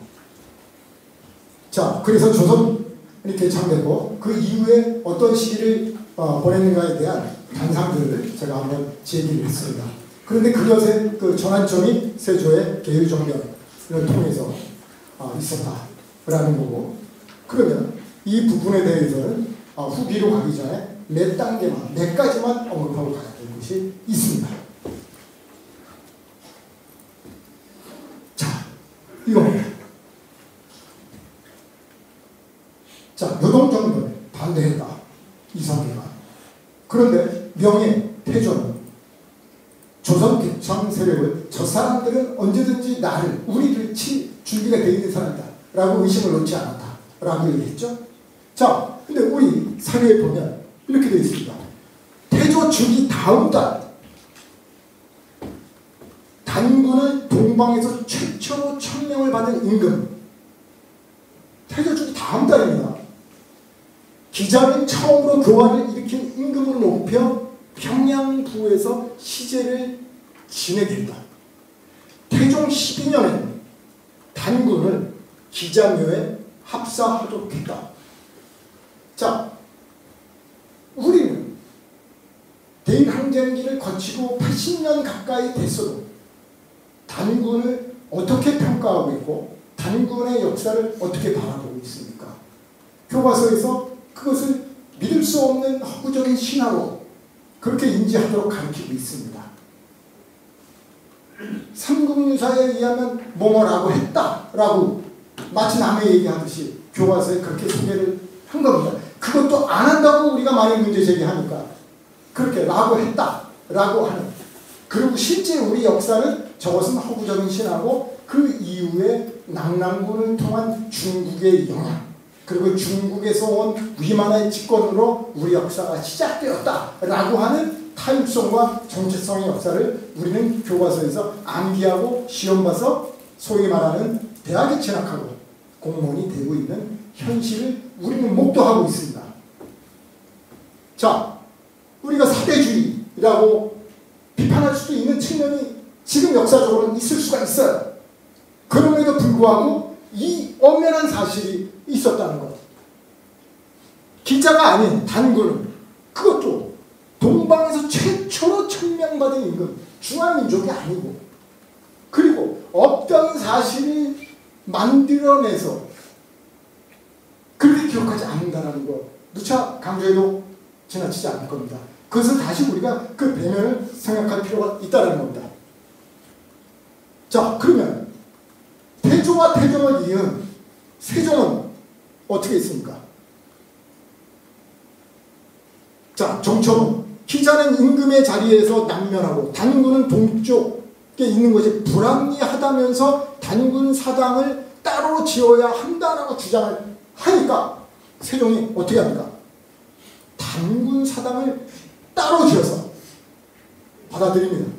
자, 그래서 조선이 개창되고 그 이후에 어떤 시기를 보냈는가에 대한 단상들을 제가 한번 제기를 했습니다. 그런데 그것의 그 전환점이 세조의 계율정변을 통해서 있었다라는 거고, 그러면 이 부분에 대해서는 후기로 가기 전에 몇 단계만, 몇 가지만 언급하고 가야 될 것이 있습니다. 자, 이겁니다. 자, 요동정변에 반대했다. 이성계가. 그런데 명예, 태조는 조선 개창 세력을 저 사람들은 언제든지 나를, 우리를 칠 준비가 되어 있는 사람이다 라고 의심을 놓지 않았다 라고 얘기했죠. 자, 근데 우리 사례에 보면 이렇게 되어 있습니다. 태조 즉위 다음 달 단군을 동방에서 최초로 천명을 받은 임금, 태조 즉위 다음 달입니다. 기자는 처음으로 교환을 일으킨 임금을 높여 평양부에서 시제를 지내게 했다. 태종 12년에는 단군을 기자묘에 합사하도록 했다. 자, 우리는 대항쟁기를 거치고 80년 가까이 됐어도 단군을 어떻게 평가하고 있고 단군의 역사를 어떻게 바라보고 있습니까? 교과서에서 그것을 믿을 수 없는 허구적인 신화로 그렇게 인지하도록 가르치고 있습니다. 삼국유사에 의하면 뭐뭐라고 했다라고 마치 남의 얘기하듯이 교과서에 그렇게 소개를 한 겁니다. 그것도 안 한다고 우리가 많이 문제 제기하니까 그렇게 라고 했다라고 하는, 그리고 실제 우리 역사는 저것은 허구적인 신화고 그 이후에 낙랑군을 통한 중국의 영향, 그리고 중국에서 온 위만의 집권으로 우리 역사가 시작되었다라고 하는 타율성과 정체성의 역사를 우리는 교과서에서 암기하고 시험 봐서 소위 말하는 대학에 진학하고 공무원이 되고 있는 현실을 우리는 목도하고 있습니다. 자, 우리가 사대주의라고 비판할 수도 있는 측면이 지금 역사적으로는 있을 수가 있어요. 그럼에도 불구하고 이 엄연한 사실이 있었다는 것. 기자가 아닌 단군은 그것도 동방에서 최초로 천명받은 임금, 중화민족이 아니고, 그리고 없던 사실을 만들어내서 그렇게 기록하지 않는다는 것, 누차 강조해도 지나치지 않을 겁니다. 그것을 다시 우리가 그 배면을 생각할 필요가 있다는 겁니다. 자, 그러면 태조와 태종을 이은 세종은 어떻게 있습니까? 자, 정초는 기자는 임금의 자리에서 남면하고 단군은 동쪽에 있는 것이 불합리하다면서 단군 사당을 따로 지어야 한다라고 주장을 하니까 세종이 어떻게 합니까? 단군 사당을 따로 지어서 받아들입니다.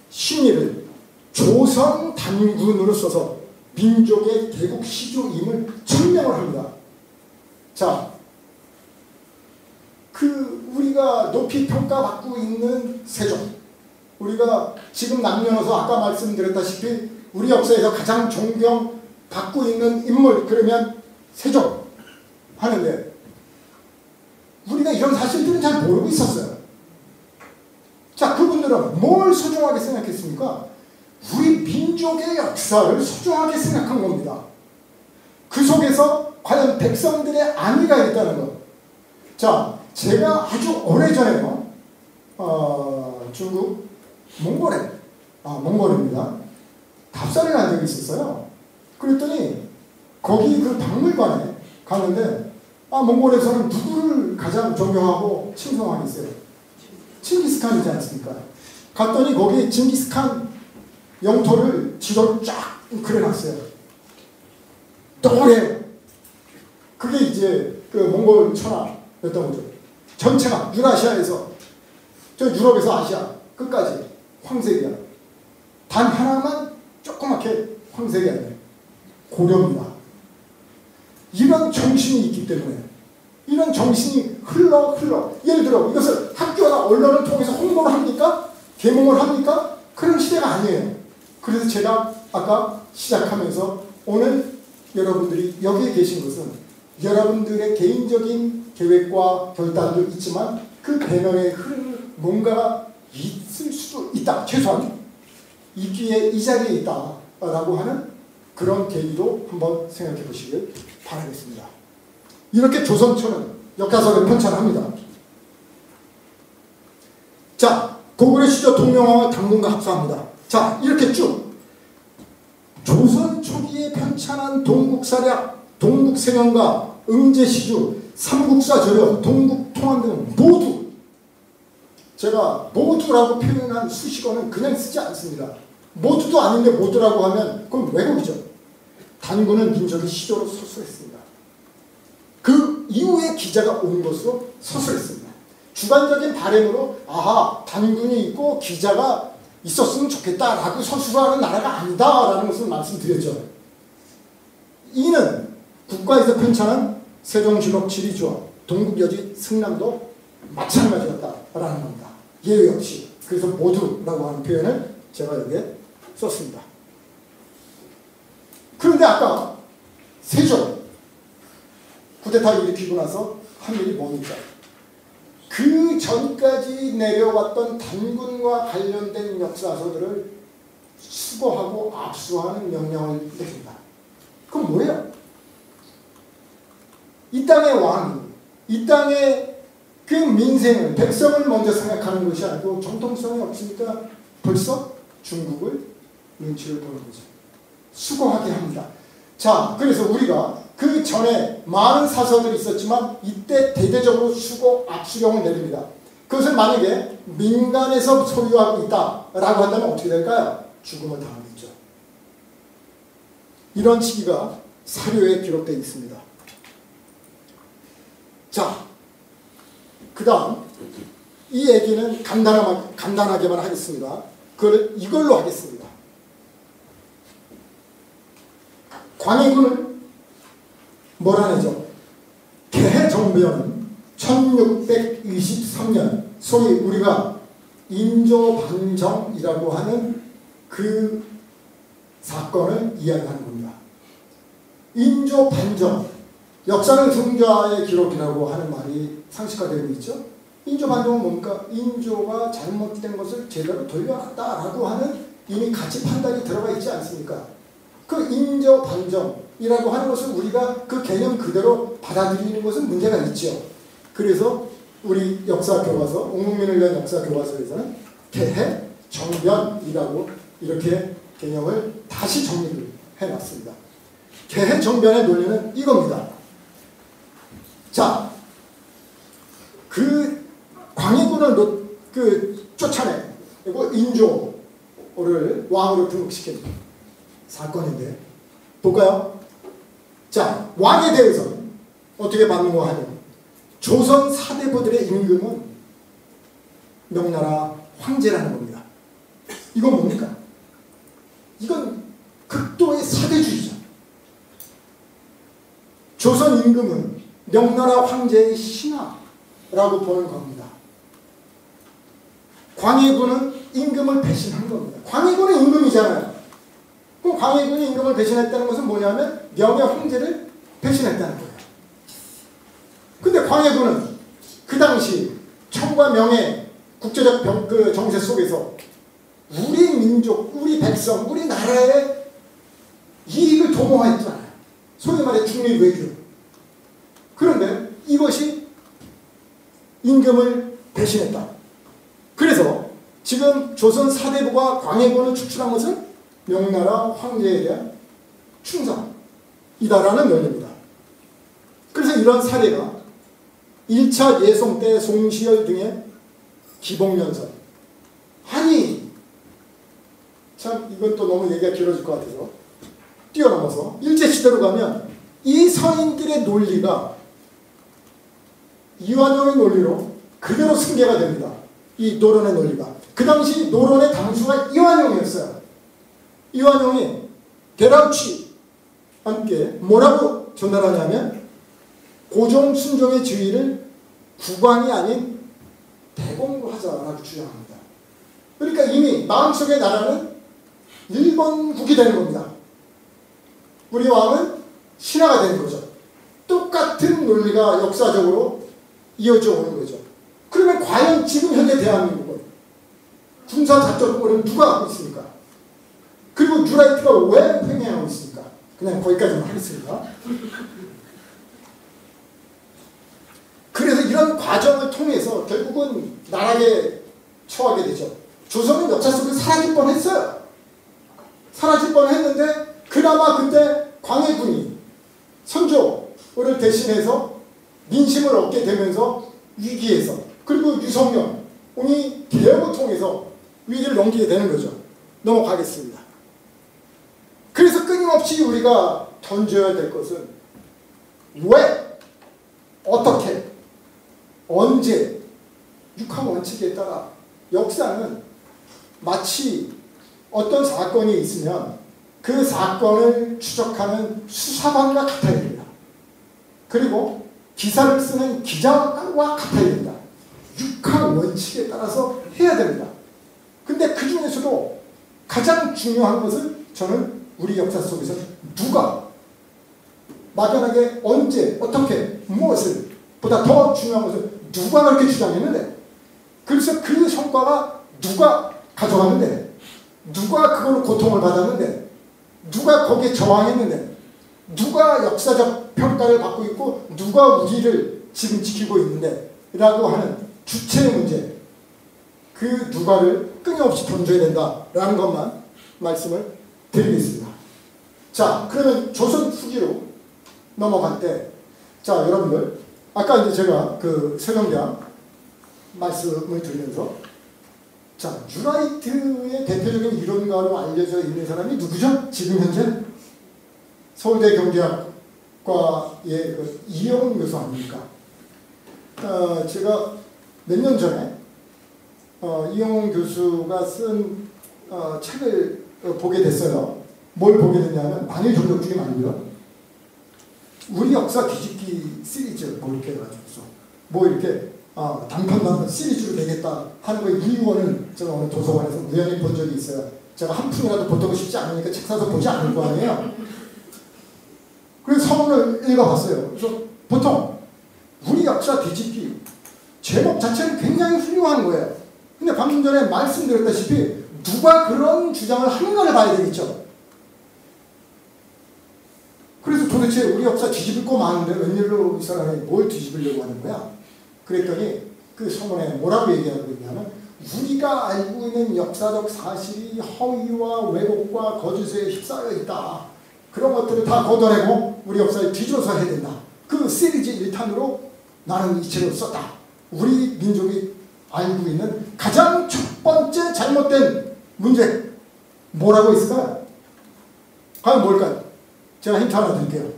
신의를 조선 단군으로 써서 민족의 개국 시조임을 천명을 합니다. 자, 우리가 높이 평가받고 있는 세종, 우리가 지금 남녀노소 아까 말씀드렸다시피 우리 역사에서 가장 존경받고 있는 인물, 그러면 세종 하는데 우리가 이런 사실들은 잘 모르고 있었어요. 자, 그분들은 뭘 소중하게 생각했습니까? 우리 민족의 역사를 소중하게 생각한 겁니다. 그 속에서 과연 백성들의 안위가 있다는 것. 자, 제가 아주 오래전에요, 중국 몽골입니다. 답사를 간 적이 있었어요. 그랬더니 거기 그 박물관에 가는데 몽골에서는 누구를 가장 존경하고 칭송하겠어요? 칭기스칸이지 않습니까? 갔더니 거기 칭기스칸 영토를 지도를 쫙 그려놨어요. 동그래요. 그게 이제 그 몽골 천하였던 거죠. 전체가 유라시아에서 저 유럽에서 아시아 끝까지 황색이야. 단 하나만 조그맣게 황색이 아니에요. 고려입니다. 이런 정신이 있기 때문에, 이런 정신이 흘러 예를 들어 이것을 학교나 언론을 통해서 홍보를 합니까? 계몽을 합니까? 그런 시대가 아니에요. 그래서 제가 아까 시작하면서 오늘 여러분들이 여기에 계신 것은 여러분들의 개인적인 계획과 결단도 있지만 그 배경에 흐르는 뭔가가 있을 수도 있다. 최소한 있기에 이 자리에 있다라고 하는 그런 계기도 한번 생각해 보시길 바라겠습니다. 이렇게 조선초는 역사석을 편찬합니다. 자, 고구려 시조 동명왕을 당군과 합사합니다. 자, 이렇게 쭉 조선 초기에 편찬한 동국사략, 동국세명가, 응제시주, 삼국사저려, 동국통한 등 모두, 제가 모두라고 표현한 수식어는 그냥 쓰지 않습니다. 모두도 아닌데 모두라고 하면 그건 왜곡이죠. 단군은 민족의 시조로 서술했습니다. 그 이후에 기자가 온 것으로 서술했습니다. 주관적인 바램으로 아하, 단군이 있고 기자가 있었으면 좋겠다라고 서술하는 나라가 아니다라는 것을 말씀드렸죠. 이는 국가에서 편찬한 세종실록 지리주와 동국여지 승남도 마찬가지였다라는 겁니다. 예외 없이. 그래서 모두라고 하는 표현을 제가 여기에 썼습니다. 그런데 아까 세종 쿠데타 일으키고 나서 한 일이 뭡니까? 그 전까지 내려왔던 단군과 관련된 역사서들을 수거하고 압수하는 명령을 내립니다. 그건 뭐예요? 이 땅의 왕이, 이 땅의 그 민생을, 백성을 먼저 생각하는 것이 아니고 정통성이 없으니까 벌써 중국을 눈치를 보는 거죠. 수거하게 합니다. 자, 그래서 우리가 그 전에 많은 사서들이 있었지만 이때 대대적으로 수거 압수령을 내립니다. 그것을 만약에 민간에서 소유하고 있다라고 한다면 어떻게 될까요? 죽음을 당하겠죠. 이런 시기가 사료에 기록되어 있습니다. 자, 그 다음 이 얘기는 간단하게만 하겠습니다. 그걸 이걸로 하겠습니다. 광해군은 뭐라 하죠? 개해정변은 1623년 소위 우리가 인조반정이라고 하는 그 사건을 이야기하는 겁니다. 인조반정, 역사는 승자의 기록이라고 하는 말이 상식화되고 있죠. 인조반정은 뭡니까? 인조가 잘못된 것을 제대로 돌려놨다라고 하는 이미 가치 판단이 들어가 있지 않습니까? 그 인조반정이라고 하는 것을 우리가 그 개념 그대로 받아들이는 것은 문제가 있죠. 그래서 우리 역사 교과서, 옥문민을 위한 역사 교과서에서는 개해정변이라고 이렇게 개념을 다시 정리를 해놨습니다. 개해정변의 논리는 이겁니다. 자, 그 광해군을 쫓아내고 인조를 왕으로 등극시킨 사건인데 볼까요? 자, 왕에 대해서는 어떻게 반응하냐면 조선 사대부들의 임금은 명나라 황제라는 겁니다. 이건 뭡니까? 이건 극도의 사대주의죠. 조선 임금은 명나라 황제의 신하라고 보는 겁니다. 광해군은 임금을 배신한 겁니다. 광해군은 임금이잖아요. 그럼 광해군이 임금을 배신했다는 것은 뭐냐면 명예 황제를 배신했다는 거예요. 근데 광해군은 그 당시 청과 명예 국제적 정세 속에서 우리 민족, 우리 백성, 우리 나라의 이익을 도모했잖아요. 소위 말해 중립 외교. 그런데 이것이 임금을 배신했다. 그래서 지금 조선 사대부가 광해군을 추출한 것은 명나라 황제에 대한 충성이다라는 논리입니다. 그래서 이런 사례가 1차 예송 때 송시열 등의 기복연설. 아니 참 이건 또 너무 얘기가 길어질 것 같아서 뛰어넘어서 일제시대로 가면 이 서인들의 논리가 이완용의 논리로 그대로 승계가 됩니다. 이 노론의 논리가. 그 당시 노론의 당수가 이완용이었어요. 이완용이 게라우치 함께 뭐라고 전달하냐면 고종 순종의 지위를 국왕이 아닌 대공으로 하자라고 주장합니다. 그러니까 이미 마음속의 나라는 일본국이 되는 겁니다. 우리 왕은 신하가 되는 거죠. 똑같은 논리가 역사적으로 이어져 오는 거죠. 그러면 과연 지금 현재 대한민국은 군사작전권을 누가 하고 있습니까? 그리고 뉴라이트가 왜 횡행하고 있습니까? 그냥 거기까지만 하겠습니다. 그래서 이런 과정을 통해서 결국은 나락에 처하게 되죠. 조선은 역사 속에 사라질 뻔했어요. 사라질 뻔했는데 그나마 그때 광해군이 선조를 대신해서 민심을 얻게 되면서 위기에서, 그리고 유성룡이 개혁을 통해서 위기를 넘기게 되는 거죠. 넘어가겠습니다. 그래서 끊임없이 우리가 던져야 될 것은 왜, 어떻게, 언제, 육하 원칙에 따라 역사는 마치 어떤 사건이 있으면 그 사건을 추적하는 수사관과 같아야 됩니다. 그리고 기사를 쓰는 기자와 같아야 됩니다. 육하 원칙에 따라서 해야 됩니다. 근데 그 중에서도 가장 중요한 것은 저는 우리 역사 속에서 누가 막연하게 언제 어떻게 무엇을 보다 더 중요한 것은 누가 그렇게 주장했는데, 그래서 그 성과가 누가 가져갔는데, 누가 그걸로 고통을 받았는데, 누가 거기에 저항했는데, 누가 역사적 평가를 받고 있고 누가 우리를 지금 지키고 있는데 라고 하는 주체의 문제, 그 누가를 끊임없이 던져야 된다라는 것만 말씀을 드리겠습니다. 자, 그러면 조선 후기로 넘어갈 때, 자, 여러분들 아까 이제 제가 그 세종대왕 말씀을 드리면서, 자, 뉴라이트의 대표적인 이론가로 알려져 있는 사람이 누구죠? 지금 현재 서울대 경제학과의 그 이영웅 교수 아닙니까? 제가 몇 년 전에 이영웅 교수가 쓴 책을 보게 됐어요. 뭘 보게 됐냐면 만일 정적중이 아니고요, 우리 역사 뒤집기 시리즈 뭐 이렇게 해가지고서 뭐 이렇게 단편만 시리즈로 내겠다 하는 거 일권을 제가 어느 도서관에서 우연히 본 적이 있어요. 제가 한 푼이라도 보태고 싶지 않으니까 책 사서 보지 않을 거 아니에요. 그래서 서문을 읽어봤어요. 그래서 보통 우리 역사 뒤집기 제목 자체는 굉장히 훌륭한 거예요. 근데 방금 전에 말씀드렸다시피 누가 그런 주장을 하는가를 봐야 되겠죠. 그래서 도대체 우리 역사 뒤집을 거 많은데 웬일로 이 사람이 뭘 뒤집으려고 하는 거야? 그랬더니 그 서문에 뭐라고 얘기하고 있냐면, 우리가 알고 있는 역사적 사실이 허위와 왜곡과 거짓에 휩싸여 있다. 그런 것들을 다 걷어내고 우리 역사를 뒤져서 해야 된다. 그 시리즈 1탄으로 나는 이 책을 썼다. 우리 민족이 알고 있는 가장 첫 번째 잘못된 문제 뭐라고 있을까요? 과연 뭘까요? 제가 힌트 하나 드릴게요.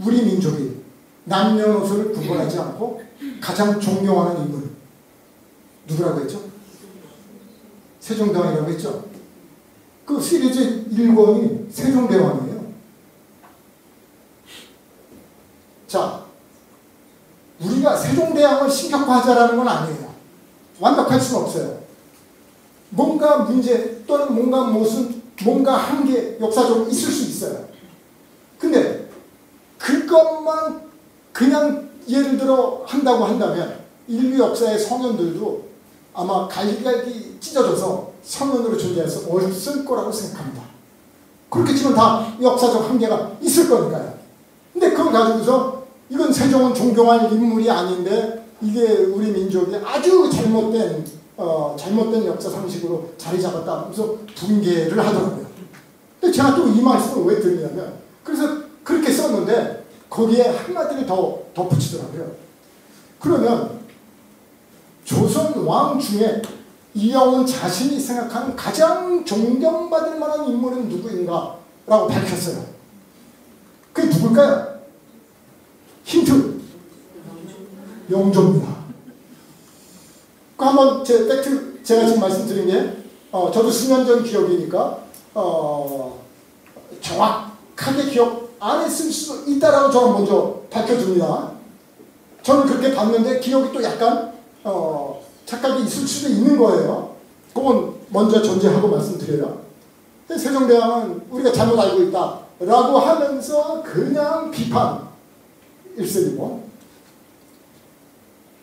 우리 민족이 남녀노소를 구분하지 않고 가장 존경하는 인물 누구라고 했죠? 세종대왕이라고 했죠? 그 시리즈 1권이 세종대왕이에요. 자, 우리가 세종대왕을 신격화하자라는 건 아니에요. 완벽할 수는 없어요. 뭔가 문제 또는 뭔가 한계 역사적으로 있을 수 있어요. 근데 그것만 그냥 예를 들어 한다고 한다면 인류 역사의 성현들도 아마 갈기갈기 찢어져서 성현으로 존재할 수 없을 거라고 생각합니다. 그렇게 치면 다 역사적 한계가 있을 거니까요. 근데 그걸 가지고서 이건 세종은 존경할 인물이 아닌데 이게 우리 민족이 아주 잘못된 역사 상식으로 자리 잡았다 하면서 분개를 하더라고요. 근데 제가 또 이 말씀을 왜 드리냐면, 그래서 그렇게 썼는데 거기에 한마디를 더 덧붙이더라고요. 그러면 조선 왕 중에 이영훈 자신이 생각하는 가장 존경받을 만한 인물은 누구인가? 라고 밝혔어요. 그게 누굴까요? 힌트. 영조입니다. 그 한번 제가 지금 말씀드린 게 저도 수년 전 기억이니까 정확하게 기억 안 했을 수도 있다라고 저는 먼저 밝혀줍니다. 저는 그렇게 봤는데 기억이 또 약간 착각이 있을 수도 있는 거예요. 그건 먼저 전제하고 말씀드려요. 세종대왕은 우리가 잘못 알고 있다라고 하면서 그냥 비판 일색이고,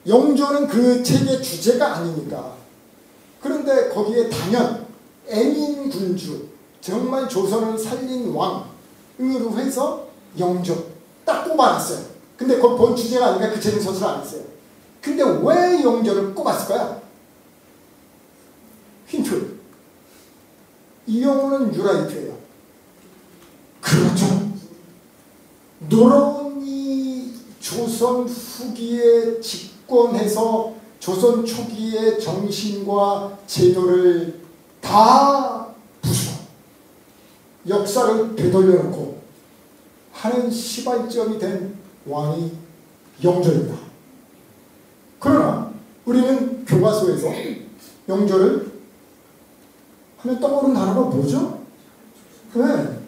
영조는 그 책의 주제가 아니니까. 그런데 거기에 단연 애민군주, 정말 조선을 살린 왕으로 해서 영조 딱 꼽아놨어요. 근데 그건 본 주제가 아니니까 그 책은 서술 안 했어요. 근데 왜 영조를 꼽았을까요? 힌트. 이영훈은 유라이트예요. 그렇죠. 노론이 조선 후기에 집권해서 조선 초기의 정신과 제도를 다 부수고 역사를 되돌려놓고 하는 시발점이 된 왕이 영조입니다. 그러나 우리는 교과서에서 영조를 하면 떠오르는 단어가 뭐죠? 왜?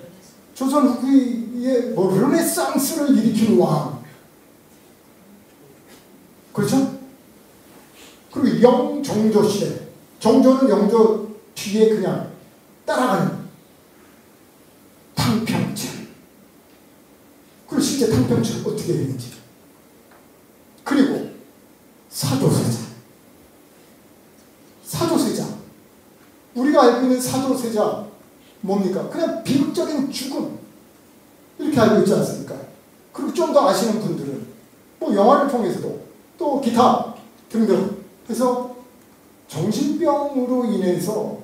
조선 후기에 르네상스를 일으킨 왕. 그렇죠? 그리고 영정조 시대. 정조는 영조 뒤에 그냥 따라가는 탕평책. 그리고 실제 탕평책은 어떻게 되는지. 그리고 사도세자. 사도세자. 우리가 알고 있는 사도세자 뭡니까? 그냥 비극적인 죽음 이렇게 알고 있지 않습니까? 그리고 좀 더 아시는 분들은 뭐 영화를 통해서도 또 기타 등등 해서 정신병으로 인해서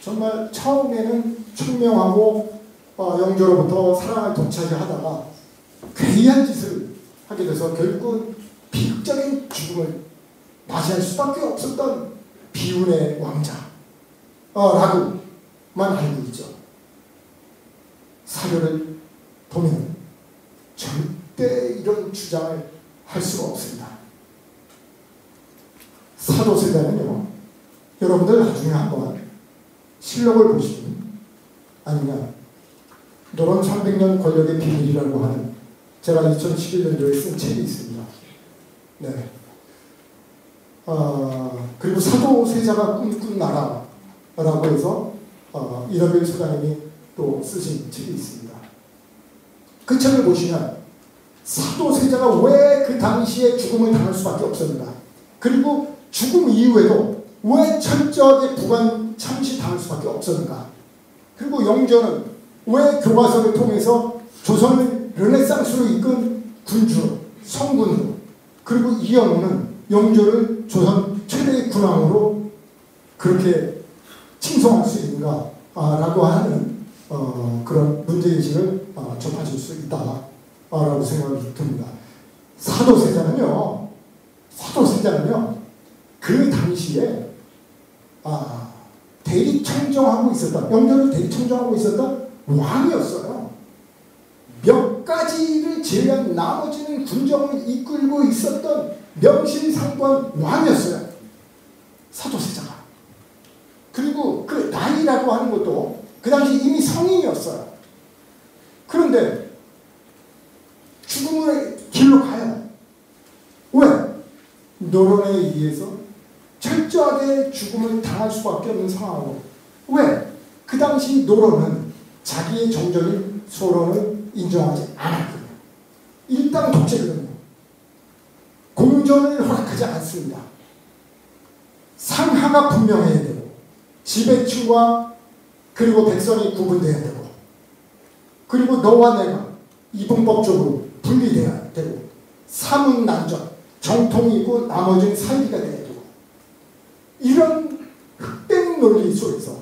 정말 처음에는 청명하고 영조로부터 사랑을 독차지 하다가 괴이한 짓을 하게 돼서 결국은 비극적인 죽음을 맞이할 수밖에 없었던 비운의 왕자라고만 알고 있죠. 사료를 보면 절대 이런 주장을 할 수가 없습니다. 사도세자는요, 여러분들 나중에 한번 실록을 보시면, 아니면 노론 300년 권력의 비밀이라고 하는 제가 2011년도에 쓴 책이 있습니다. 네. 그리고 사도세자가 꿈꾼 나라라고 해서 이러벨 소장님이 또 쓰신 책이 있습니다. 그 책을 보시면 사도세자가 왜 그 당시에 죽음을 당할 수밖에 없었는가, 그리고 죽음 이후에도 왜 철저하게 부관 참시당할 수밖에 없었는가, 그리고 영조는 왜 교과서를 통해서 조선을 르네상스로 이끈 군주로, 성군으로, 그리고 이영훈은 영조를 조선 최대의 군왕으로 그렇게 칭송할 수 있는가 라고 하는 그런 문제의식을 접하실 수 있다라고 생각이 듭니다. 사도세자는요 그 당시에 대리청정하고 있었던, 영조를 대리청정하고 있었던 왕이었어요. 몇 가지를 제외한 나머지는 군정을 이끌고 있었던 명실상부한 왕이었어요. 사도세자가. 그리고 그 나이라고 하는 것도 그 당시 이미 성인이었어요. 그런데 죽음의 길로 가요. 왜? 노론에 의해서 철저하게 죽음을 당할 수밖에 없는 상황으로. 왜? 그 당시 노론은 자기의 정적인 소론을 인정하지 않았거든요. 일당 독재거든요. 공전을 허락하지 않습니다. 상하가 분명해야 되고, 지배층과 그리고 백성이 구분돼야 되고, 그리고 너와 내가 이분법적으로 분리돼야 되고, 사문난전, 정통이 있고 나머지는 사유리가 돼야 되고, 이런 흑백 논리 속에서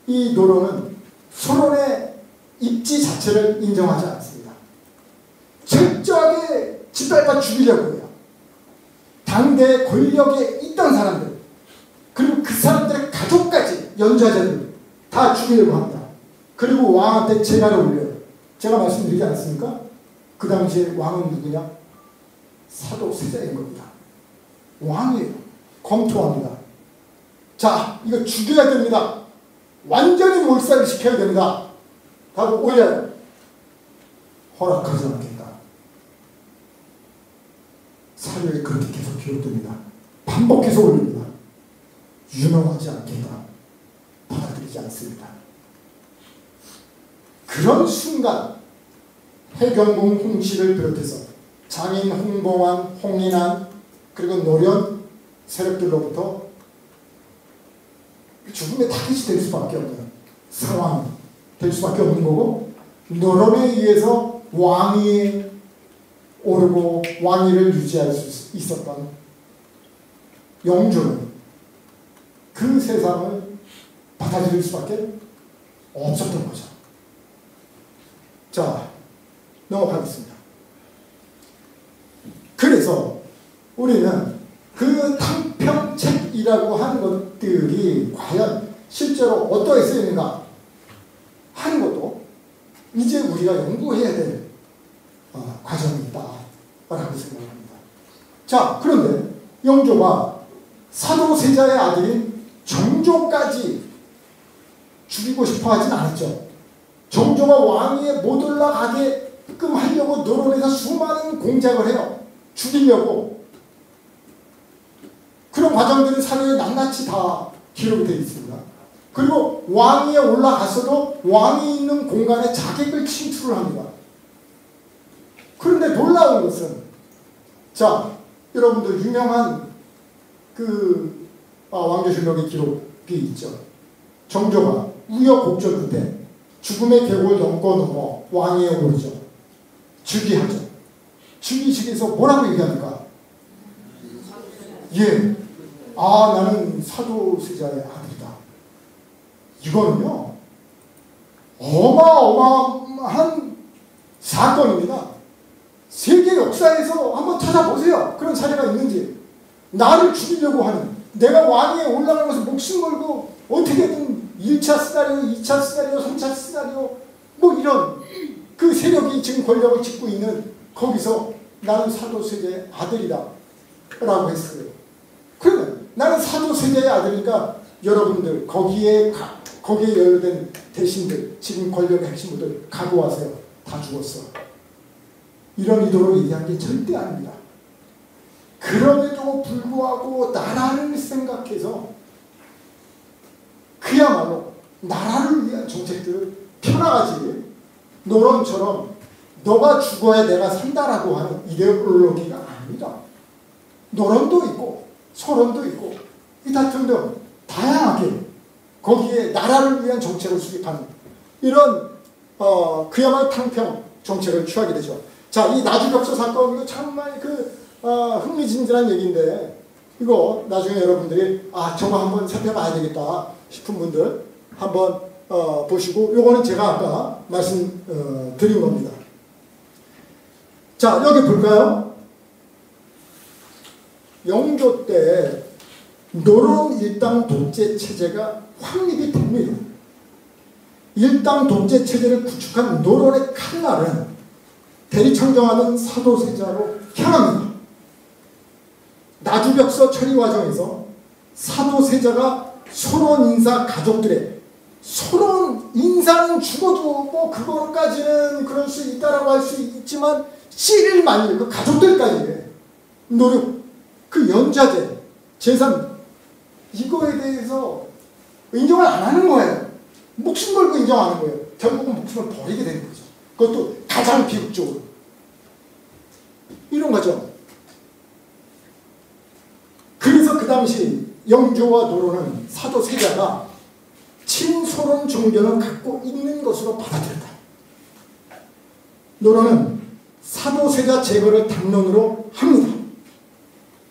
이 노론은 소론의 입지 자체를 인정하지 않습니다. 철저하게 짓밟아 죽이려고 해요. 당대 권력에 있던 사람들, 그리고 그 사람들의 가족까지, 연좌제들 다 죽이려고 합니다. 그리고 왕한테 재난을 올려요. 제가 말씀드리지 않았습니까? 그 당시에 왕은 누구냐? 사도 세자인 겁니다. 왕이에요. 검토합니다. 자, 이거 죽여야 됩니다. 완전히 몰살을 시켜야 됩니다. 하고 올려요. 허락하지 않겠다. 사료에 그렇게 계속 기록됩니다. 반복해서 올립니다. 유명하지 않겠다. 받아들이지 않습니다. 그런 순간 해경궁 홍씨를 비롯해서 장인 홍봉환, 홍인환, 그리고 노련 세력들로부터 죽음의 타깃이 될 수밖에 없는 상황이 될 수밖에 없는 거고, 노론에 의해서 왕위에 오르고 왕위를 유지할 수 있었던 영조는 그 세상을 받아들일 수밖에 없었던 거죠. 자, 넘어가겠습니다. 그래서 우리는 그 탕평책이라고 하는 것들이 과연 실제로 어떻게 쓰이는가 하는 것도 이제 우리가 연구해야 될 과정이 있다라고 생각합니다. 자, 그런데 영조가 사도세자의 아들인 정조까지 죽이고 싶어 하진 않았죠. 정조가 왕위에 못 올라가게끔 하려고 노론에서 수많은 공작을 해요. 죽이려고. 그런 과정들이 사료에 낱낱이 다 기록이 되어 있습니다. 그리고 왕위에 올라갔어도 왕이 있는 공간에 자객을 침투를 합니다. 그런데 놀라운 것은, 자, 여러분들 유명한 왕조실록의 기록이 있죠. 정조가 우여곡절 끝에 죽음의 계곡을 넘어 왕위에 오르죠. 즉위하죠. 즉위식에서 뭐라고 얘기합니까? 예, 나는 사도세자의 아들이다. 이거는요, 어마어마한 사건입니다. 세계 역사에서 한번 찾아보세요. 그런 사례가 있는지. 나를 죽이려고 하는, 내가 왕위에 올라가면서 목숨 걸고 어떻게든 1차 시나리오, 2차 시나리오, 3차 시나리오 뭐 이런 그 세력이 지금 권력을 짚고 있는 거기서 나는 사도세자의 아들이다 라고 했어요. 그러면 나는 사도세자의 아들이니까 여러분들 거기에 연루된 대신들, 지금 권력의 핵심들 각오하세요. 다 죽었어. 이런 의도로 얘기한 게 절대 아닙니다. 그럼에도 불구하고 나라를 생각해서 그야말로 나라를 위한 정책들을 펴나가지, 노론처럼 너가 죽어야 내가 산다라고 하는 이데올로기가 아닙니다. 노론도 있고 소론도 있고 이타tum도 다양하게 거기에 나라를 위한 정책을 수립하는 이런 그야말로 탕평 정책을 취하게 되죠. 자, 이 나주벽서 사건, 이거 정말 흥미진진한 얘기인데, 이거 나중에 여러분들이 저거 한번 살펴봐야 되겠다 싶은 분들 한번 보시고, 요거는 제가 아까 말씀드린 겁니다. 자, 여기 볼까요? 영조 때 노론 일당 독재 체제가 확립이 됩니다. 일당 독재 체제를 구축한 노론의 칼날은 대리청정하는 사도세자로 향합니다. 나주벽서 처리 과정에서 사도세자가 소론 인사 가족들의, 소론 인사는 죽어도 뭐 그거까지는 그럴 수 있다라고 할 수 있지만 씨를 만일 그 가족들까지 노력, 그 연좌제, 재산, 이거에 대해서 인정을 안 하는 거예요. 목숨 걸고 인정 안 하는 거예요. 결국은 목숨을 버리게 되는 거죠. 그것도 가장 비극적으로. 이런 거죠. 그래서 그 당시 영조와 노론은 사도세자가 친소론 종교를 갖고 있는 것으로 받아들였다. 노론은 사도세자 제거를 당론으로 합니다.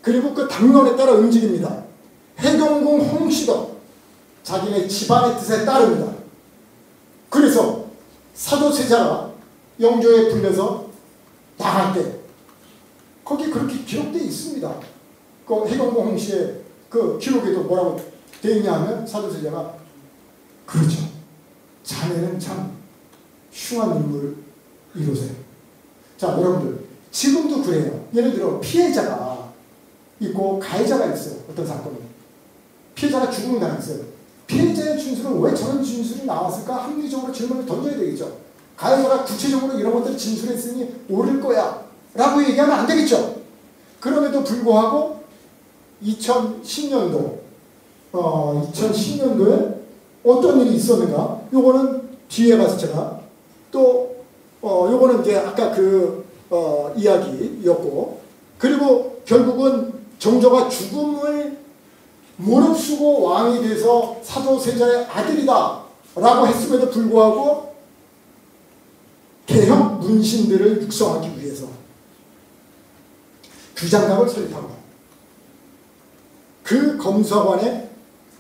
그리고 그 당론에 따라 움직입니다. 해경궁 홍씨도 자기네 집안의 뜻에 따릅니다. 그래서 사도세자가 영조에 불려서 나갈 때 거기 그렇게 기록되어 있습니다. 그 해경공시의 그 기록에도 뭐라고 되어 있냐 하면 사도세자가 그렇죠. 자네는 참 흉한 인물을 이루세요. 자, 여러분들 지금도 그래요. 예를 들어 피해자가 있고 가해자가 있어요. 어떤 사건에 피해자가 죽음을 당했어요. 피해자의 진술은 왜 저런 진술이 나왔을까? 합리적으로 질문을 던져야 되겠죠. 가해자가 구체적으로 이런 것들을 진술했으니 옳을 거야 라고 얘기하면 안 되겠죠. 그럼에도 불구하고 2010년도에 어떤 일이 있었는가? 요거는 뒤에 가서 제가 또 요거는 이제 아까 그 이야기였고, 그리고 결국은 정조가 죽음을 무릅쓰고 왕이 돼서 사도세자의 아들이다 라고 했음에도 불구하고 개혁 문신들을 육성하기 위해서 규장각을 설립하고 그 검사관의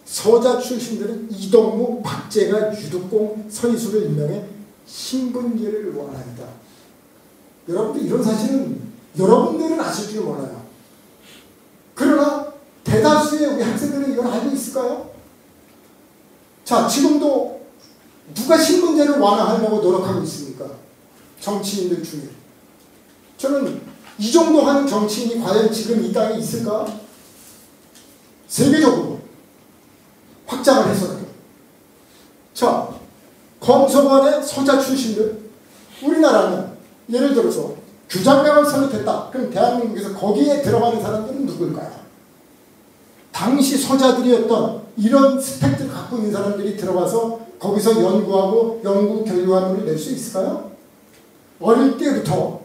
서자 출신들은 이동무, 박재가, 유득공, 서희수를 임명해 신분제를 원한다. 여러분들 이런 사실은 여러분들은 아실 줄 몰라요. 그러나 대다수의 우리 학생들은 이걸 알고 있을까요? 자, 지금도 누가 신분제를 완화하려고 노력하고 있습니까? 정치인들 중에. 저는 이 정도 하는 정치인이 과연 지금 이 땅에 있을까? 세계적으로 확장을 해서라도. 자, 검소관의 서자 출신들, 우리나라는 예를 들어서 규장각을 설립했다. 그럼 대한민국에서 거기에 들어가는 사람들은 누구일까요? 당시 서자들이었던 이런 스펙들을 갖고 있는 사람들이 들어가서 거기서 연구하고 연구 결과물을 낼 수 있을까요? 어릴 때부터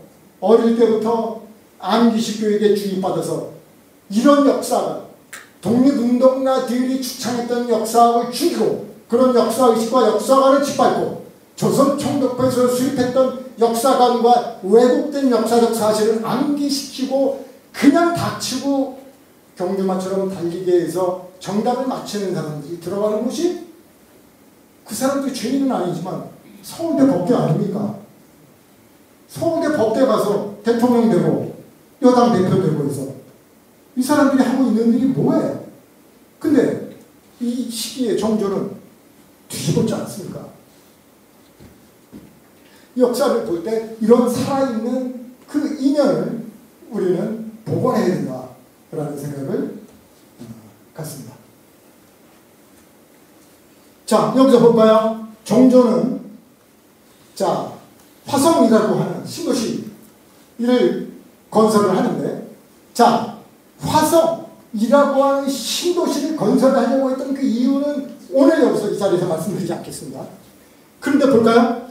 안기식 교육에 주입받아서 이런 역사가 독립운동가들이 주창했던 역사학을 죽이고 그런 역사의식과 역사관을 짓밟고 조선 총독부에서 수립했던 역사관과 왜곡된 역사적 사실을 암기시키고 그냥 닥치고 경주마처럼 달리게 해서 정답을 맞추는 사람들이 들어가는 곳이, 그 사람들이 죄인은 아니지만 서울대 법대 아닙니까? 서울대 법대 가서 대통령 되고 여당 대표 되고 해서 이 사람들이 하고 있는 일이 뭐예요? 근데 이 시기에 정조는 뒤집었지 않습니까? 역사를 볼 때 이런 살아있는 그 이면을 우리는 복원해야 된다라는 생각을 갖습니다. 자, 여기서 볼까요? 정조는 자, 화성이라고 하는 신도시를 건설을 하는데, 자, 화성이라고 하는 신도시를 건설하려고 했던 그 이유는 오늘 여기서 이 자리에서 말씀드리지 않겠습니다. 그런데 볼까요?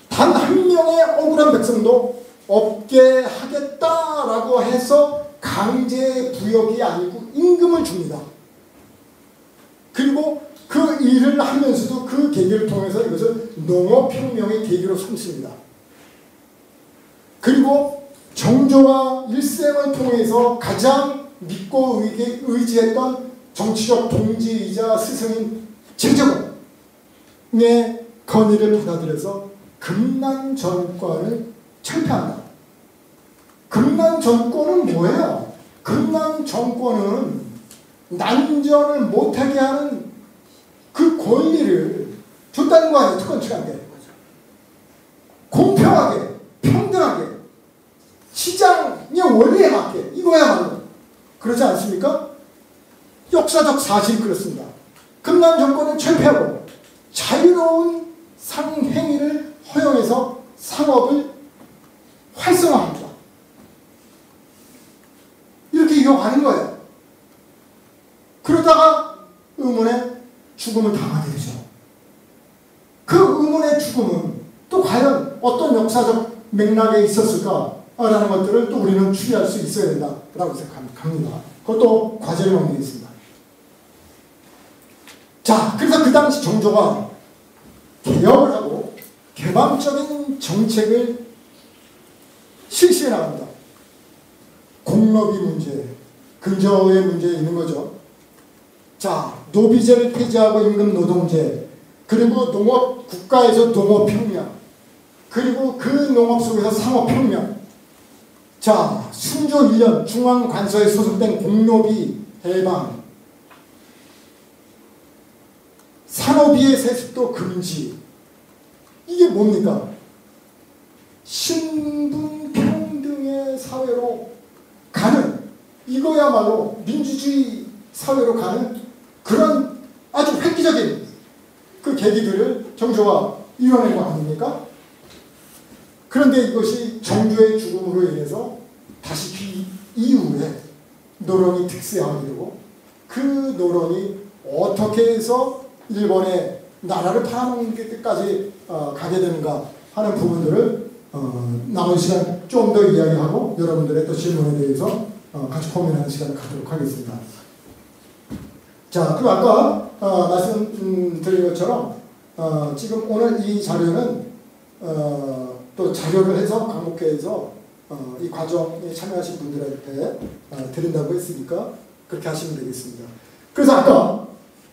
단 한 명의 억울한 백성도 없게 하겠다라고 해서 강제 부역이 아니고 임금을 줍니다. 그리고 그 일을 하면서도 그 계기를 통해서 이것을 농업혁명의 계기로 삼습니다. 그리고 정조가 일생을 통해서 가장 믿고 의지했던 정치적 동지이자 스승인 최저근의 건의를 받아들여서 금난 정권을 철폐한다. 금난 정권은 뭐예요? 금난 정권은 난전을 못하게 하는 그 권리를 줬다는 거 아니에요? 특권치한테. 공평하게, 평등하게, 시장의 원리에 맞게, 이거야말로. 그렇지 않습니까? 역사적 사실이 그렇습니다. 금난 정권을 철폐하고 자유로운 상행위를 허용해서 상업을 활성화합니다. 이렇게 이어가는 거예요. 그러다가 의문의 죽음을 당하게 되죠. 그 의문의 죽음은 또 과연 어떤 역사적 맥락에 있었을까라는 것들을 또 우리는 추리할 수 있어야 된다라고 생각합니다. 그것도 과제를 넘기겠습니다. 자, 그래서 그 당시 정조가 개혁을 하고 개방적인 정책을 실시해 나갑니다. 공업이 문제, 근저의 문제 있는 거죠. 자, 노비제를 폐지하고 임금 노동제, 그리고 농업, 국가에서 농업혁명, 그리고 그 농업 속에서 상업혁명. 자, 순조 1년 중앙관서에 소속된 공노비 해방, 산업비의 세습도 금지. 이게 뭡니까? 신분평등의 사회로 가는, 이거야말로 민주주의 사회로 가는 그런 아주 획기적인 그 계기들을 정조가 이뤄낸 거 아닙니까? 그런데 이것이 정조의 죽음으로 인해서 다시 그 이후에 노론이 득세하게 되고, 그 노론이 어떻게 해서 일본의 나라를 팔아먹는 데까지 가게 되는가 하는 부분들을 남은 시간 좀 더 이야기하고 여러분들의 또 질문에 대해서 같이 고민하는 시간을 갖도록 하겠습니다. 자, 그리고 아까 말씀드린 것처럼 지금 오늘 이 자료는 또 자료를 해서 강목회에서 이 과정에 참여하신 분들한테 드린다고 했으니까 그렇게 하시면 되겠습니다. 그래서 아까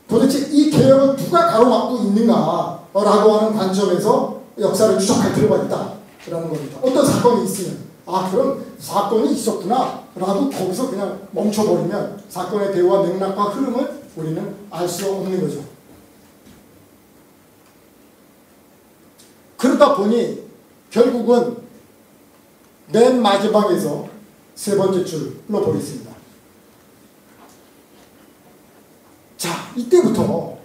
도대체 이 개혁을 누가 가로막고 있는가 라고 하는 관점에서 역사를 추적할 필요가 있다라는 겁니다. 어떤 사건이 있으면 그럼 사건이 있었구나 라고 거기서 그냥 멈춰버리면 사건의 배후와 맥락과 흐름을 우리는 알 수 없는 거죠. 그러다 보니 결국은 맨 마지막에서 세 번째 줄로 보겠습니다. 자, 이때부터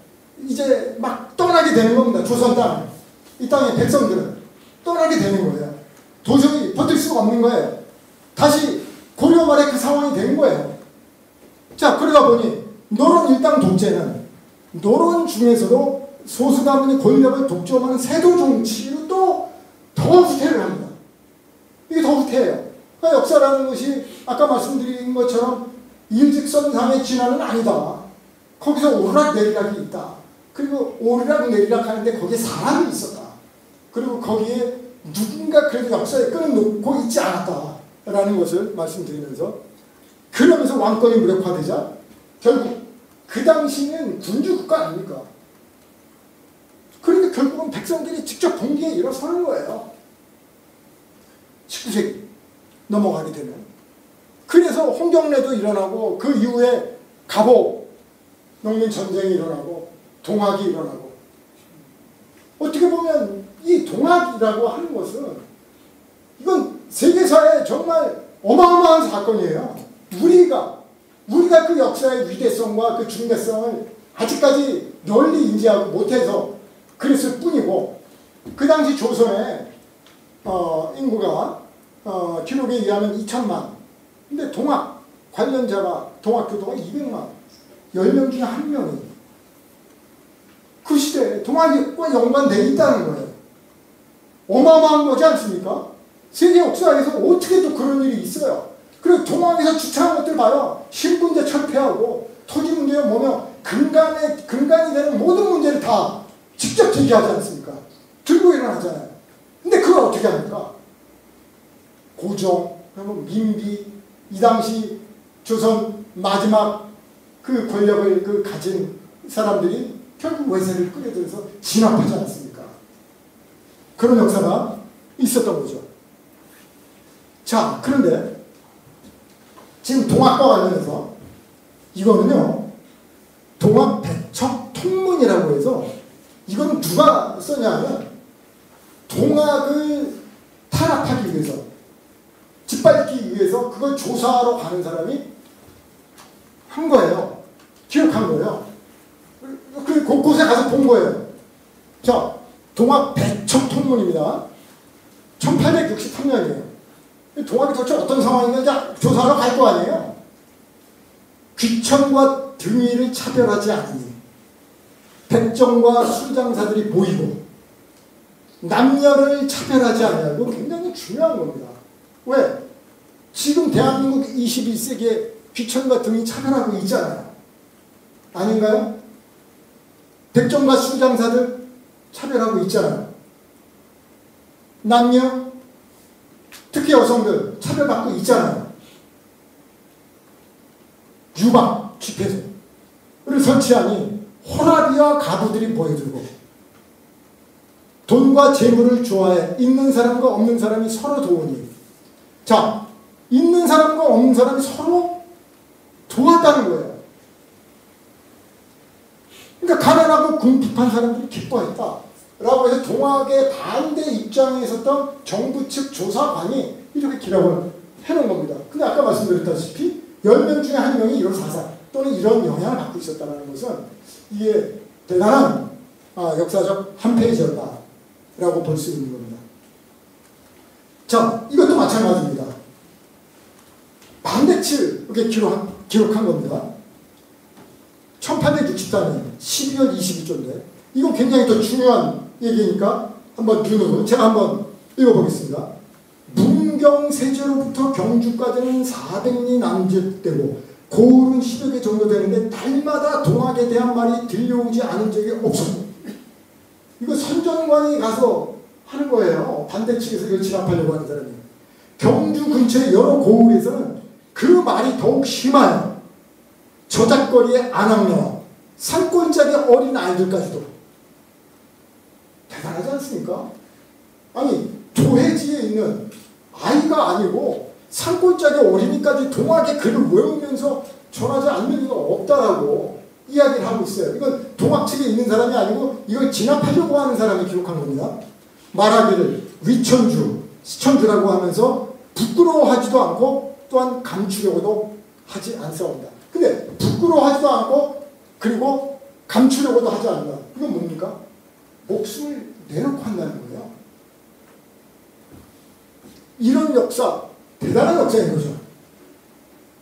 이제 막 떠나게 되는 겁니다. 조선 땅, 이 땅의 백성들은 떠나게 되는 거예요. 도저히 버틸 수가 없는 거예요. 다시 고려 말에 그 상황이 된 거예요. 자, 그러다 보니 노론 일당 독재는 노론 중에서도 소수 가문이 권력을 독점하는 세도 정치로 또 더 후퇴를 합니다. 이게 더 후퇴해요. 그러니까 역사라는 것이 아까 말씀드린 것처럼 일직선상의 진화는 아니다. 거기서 오르락내리락이 있다. 그리고 오르락내리락 하는데 거기에 사람이 있었다. 그리고 거기에 누군가 그래도 역사에 끊어놓고 있지 않았다라는 것을 말씀드리면서, 그러면서 왕권이 무력화되자 결국 그 당시는 군주국가 아닙니까? 그러니까 결국은 백성들이 직접 봉기에 일어서는 거예요. 19세기 넘어가게 되면. 그래서 홍경래도 일어나고 그 이후에 갑오 농민 전쟁이 일어나고 동학이 일어나고, 어떻게 보면 이 동학이라고 하는 것은 이건 세계사에 정말 어마어마한 사건이에요. 우리가 그 역사의 위대성과 그 중대성을 아직까지 널리 인지하고 못해서 그랬을 뿐이고, 그 당시 조선의 인구가 기록에 의하면 2천만. 근데 동학 관련자가 동학 교도가 200만. 10명 중에 1명이 그 시대에 동학과 연관되어 있다는 거예요. 어마어마한 거지 않습니까? 세계 역사에서 어떻게 또 그런 일이 있어요. 그리고 동학에서 주창한 것들 봐요. 신분제 철폐하고 토지 문제가 뭐며 근간이 되는 모든 문제를 다 직접 제기하지 않습니까? 들고 일어나잖아요. 근데 그걸 어떻게 합니까? 고종, 민비, 이 당시 조선 마지막 그 권력을 가진 사람들이 결국 외세를 끌어들여서 진압하지 않았습니까? 그런 역사가 있었던 거죠. 자, 그런데 지금 동학과 관련해서 이거는요, 동학 배척 통문이라고 해서, 이건 누가 썼냐면 동학을 탄압하기 위해서, 짓밟기 위해서 그걸 조사하러 가는 사람이 한 거예요. 기록한 거예요. 그 곳곳에 가서 본 거예요. 자, 동학 배척 통문입니다. 1863년이에요. 동학이 도대체 어떤 상황인지 조사하러 갈 거 아니에요. 귀천과 등위를 차별하지 않으니 백정과 술장사들이 보이고 남녀를 차별하지 않냐고, 굉장히 중요한 겁니다. 왜? 지금 대한민국 21세기에 귀천과 등이 차별하고 있잖아요. 아닌가요? 백정과 술장사들 차별하고 있잖아요. 남녀, 특히 여성들 차별받고 있잖아요. 유박 집회를 설치하니 호라비와 가부들이 모여들고, 돈과 재물을 좋아해 있는 사람과 없는 사람이 서로 도우니. 자, 있는 사람과 없는 사람이 서로 도왔다는 거예요. 그러니까 가난하고 궁핍한 사람들이 기뻐했다 라고 해서 동학의 반대 입장에 있었던 정부 측 조사관이 이렇게 기록을 해놓은 겁니다. 근데 아까 말씀드렸다시피 10명 중에 1명이 이런 사상 또는 이런 영향을 받고 있었다는 것은 이게 대단한 역사적 한 페이지였다라고 볼 수 있는 겁니다. 자, 이것도 마찬가지입니다. 반대측 이렇게 기록한 겁니다. 1864년 12월 22일인데 이건 굉장히 더 중요한 얘기니까 한번 눈으로 제가 한번 읽어보겠습니다. 문경세제로부터 경주까지는 400리 남짓되고 고을은 10여 개 정도 되는데 날마다 동학에 대한 말이 들려오지 않은 적이 없었고, 이거 선전관이 가서 하는 거예요. 반대측에서 이걸 진압하려고 하는 사람이. 경주 근처의 여러 고을에서는 그 말이 더욱 심하여 저작거리의 안악녀, 산골짜기 어린 아이들까지도. 대단하지 않습니까? 아니 도해지에 있는 아이가 아니고 산골짜기 어린이까지 동학의 글을 외우면서 전하지 않는 이유가 없다라고 이야기를 하고 있어요. 이건 동학 측에 있는 사람이 아니고 이걸 진압하려고 하는 사람이 기록한 겁니다. 말하기를 위천주, 시천주라고 하면서 부끄러워하지도 않고 또한 감추려고도 하지 않사옵니다. 근데 부끄러워하지도 않고 그리고 감추려고도 하지 않는다. 이건 뭡니까? 목숨을 내놓고 한다는 거예요. 이런 역사, 대단한 역사인 거죠.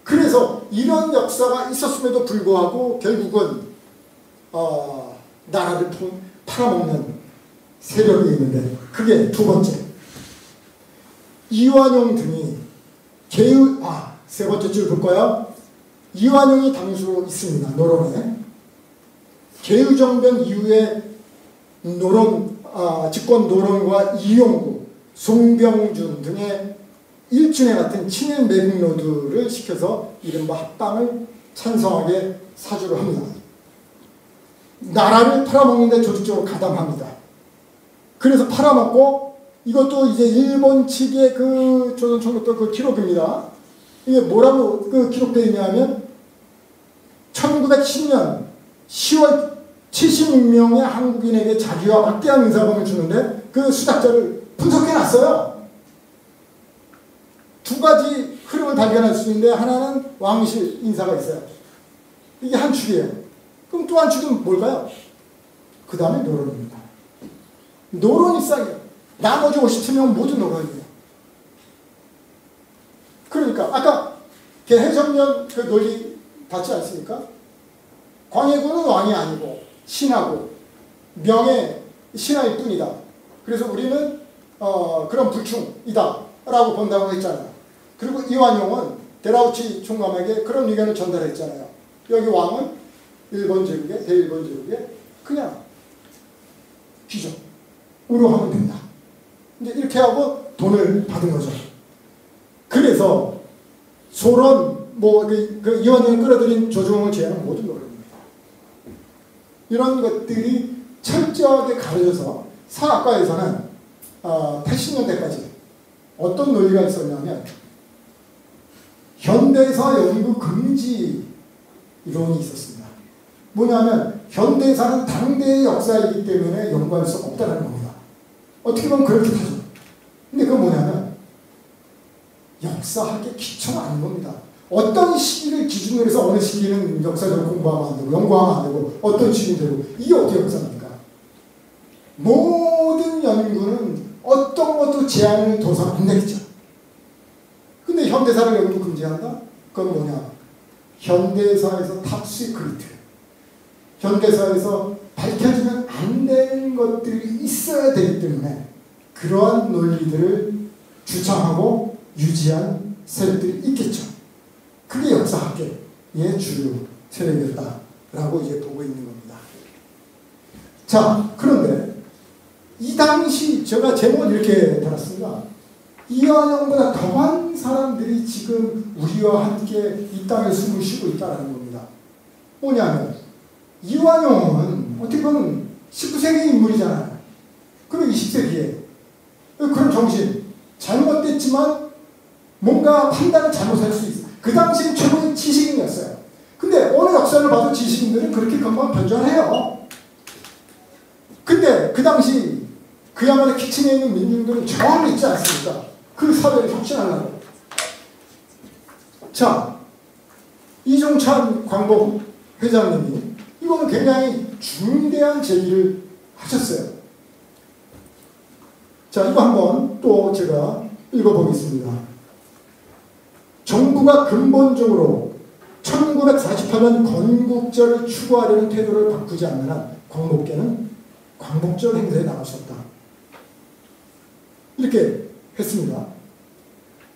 그래서 이런 역사가 있었음에도 불구하고 결국은 나라를 팔아먹는 세력이 있는데, 그게 두 번째, 이완용 등이 세 번째 줄 볼까요? 이완용이 당수로 있습니다. 노론에. 개유정변 이후에 집권 노론과 이용구, 송병준 등의 일진에 같은 친일 매국노들을 시켜서 이른바 합방을 찬성하게 사주를 합니다. 나라를 팔아먹는 데 조직적으로 가담합니다. 그래서 팔아먹고, 이것도 이제 일본 측의 그 조선총독도 그 기록입니다. 이게 뭐라고 그 기록되어 있냐면 1910년 10월 76명의 한국인에게 자기와 막대한 인사범을 주는데 그 수작자를 분석해놨어요. 두 가지 흐름을 발견할 수 있는데, 하나는 왕실 인사가 있어요. 이게 한 축이에요. 그럼 또 한 축은 뭘까요? 그 다음에 노론입니다. 노론이 싹이에요. 나머지 57명 모두 노론이에요. 그러니까 아까 해성년 그 논리 받지 않습니까? 광해군은 왕이 아니고 신하고 명예 신하일 뿐이다. 그래서 우리는 그런 불충이다 라고 본다고 했잖아요. 그리고 이완용은 데라우치 총감에게 그런 의견을 전달했잖아요. 여기 왕은 일본 제국의 대일본 제국의 그냥 귀족으로 하면 된다. 이제 이렇게 하고 돈을 받은 거죠. 그래서 소론 그 이완용이 끌어들인 조정을 제외하는 모든 노력입니다. 이런 것들이 철저하게 가려져서 사학과에서는 80년대까지 어떤 논리가 있었냐면 현대사 연구 금지 이론이 있었습니다. 뭐냐면 현대사는 당대의 역사이기 때문에 연구할 수 없다는 겁니다. 어떻게 보면 그렇게 하죠. 근데 그건 뭐냐면 역사학의 기초가 아닌 겁니다. 어떤 시기를 기준으로 해서 어느 시기는 역사적으로 공부하면 안 되고 연구하면 안 되고 어떤 시기는 되고, 이게 어떻게 역사입니까? 모든 연구는 어떤 것도 제한을 둬서는 안 되겠죠. 근데 현대사를 연구 금지한다? 그건 뭐냐? 현대사에서 탑 시크릿, 현대사에서 밝혀지면 안 되는 것들이 있어야 되기 때문에 그러한 논리들을 주창하고 유지한 세력들이 있겠죠. 그게 역사학계의 주류 세력이었다라고 이제 보고 있는 겁니다. 자, 그런데 이 당시 제가 제목을 이렇게 달았습니다. 이완용보다 더한 사람들이 지금 우리와 함께 이 땅에 숨을 쉬고 있다는 겁니다. 뭐냐면 이완용은 어떻게 보면 19세기 인물이잖아요. 그리고 20세기에 그런 정신, 잘못됐지만 뭔가 판단을 잘못할 수 있어요. 그 당시엔 최고의 지식인이었어요. 근데 어느 역사를 봐도 지식인들은 그렇게 금방 변절해요. 근데 그 당시 그야말로 키친에 있는 민중들은 저항이 있지 않습니까? 그 사회를 혁신하려고. 자, 이종찬 광복 회장님이 이거는 굉장히 중대한 제기를 하셨어요. 자, 이거 한번 또 제가 읽어보겠습니다. 정부가 근본적으로 1948년 건국절을 추구하려는 태도를 바꾸지 않는 한 광복계는 광복절 행사에 나갈 수 없다. 이렇게 했습니다.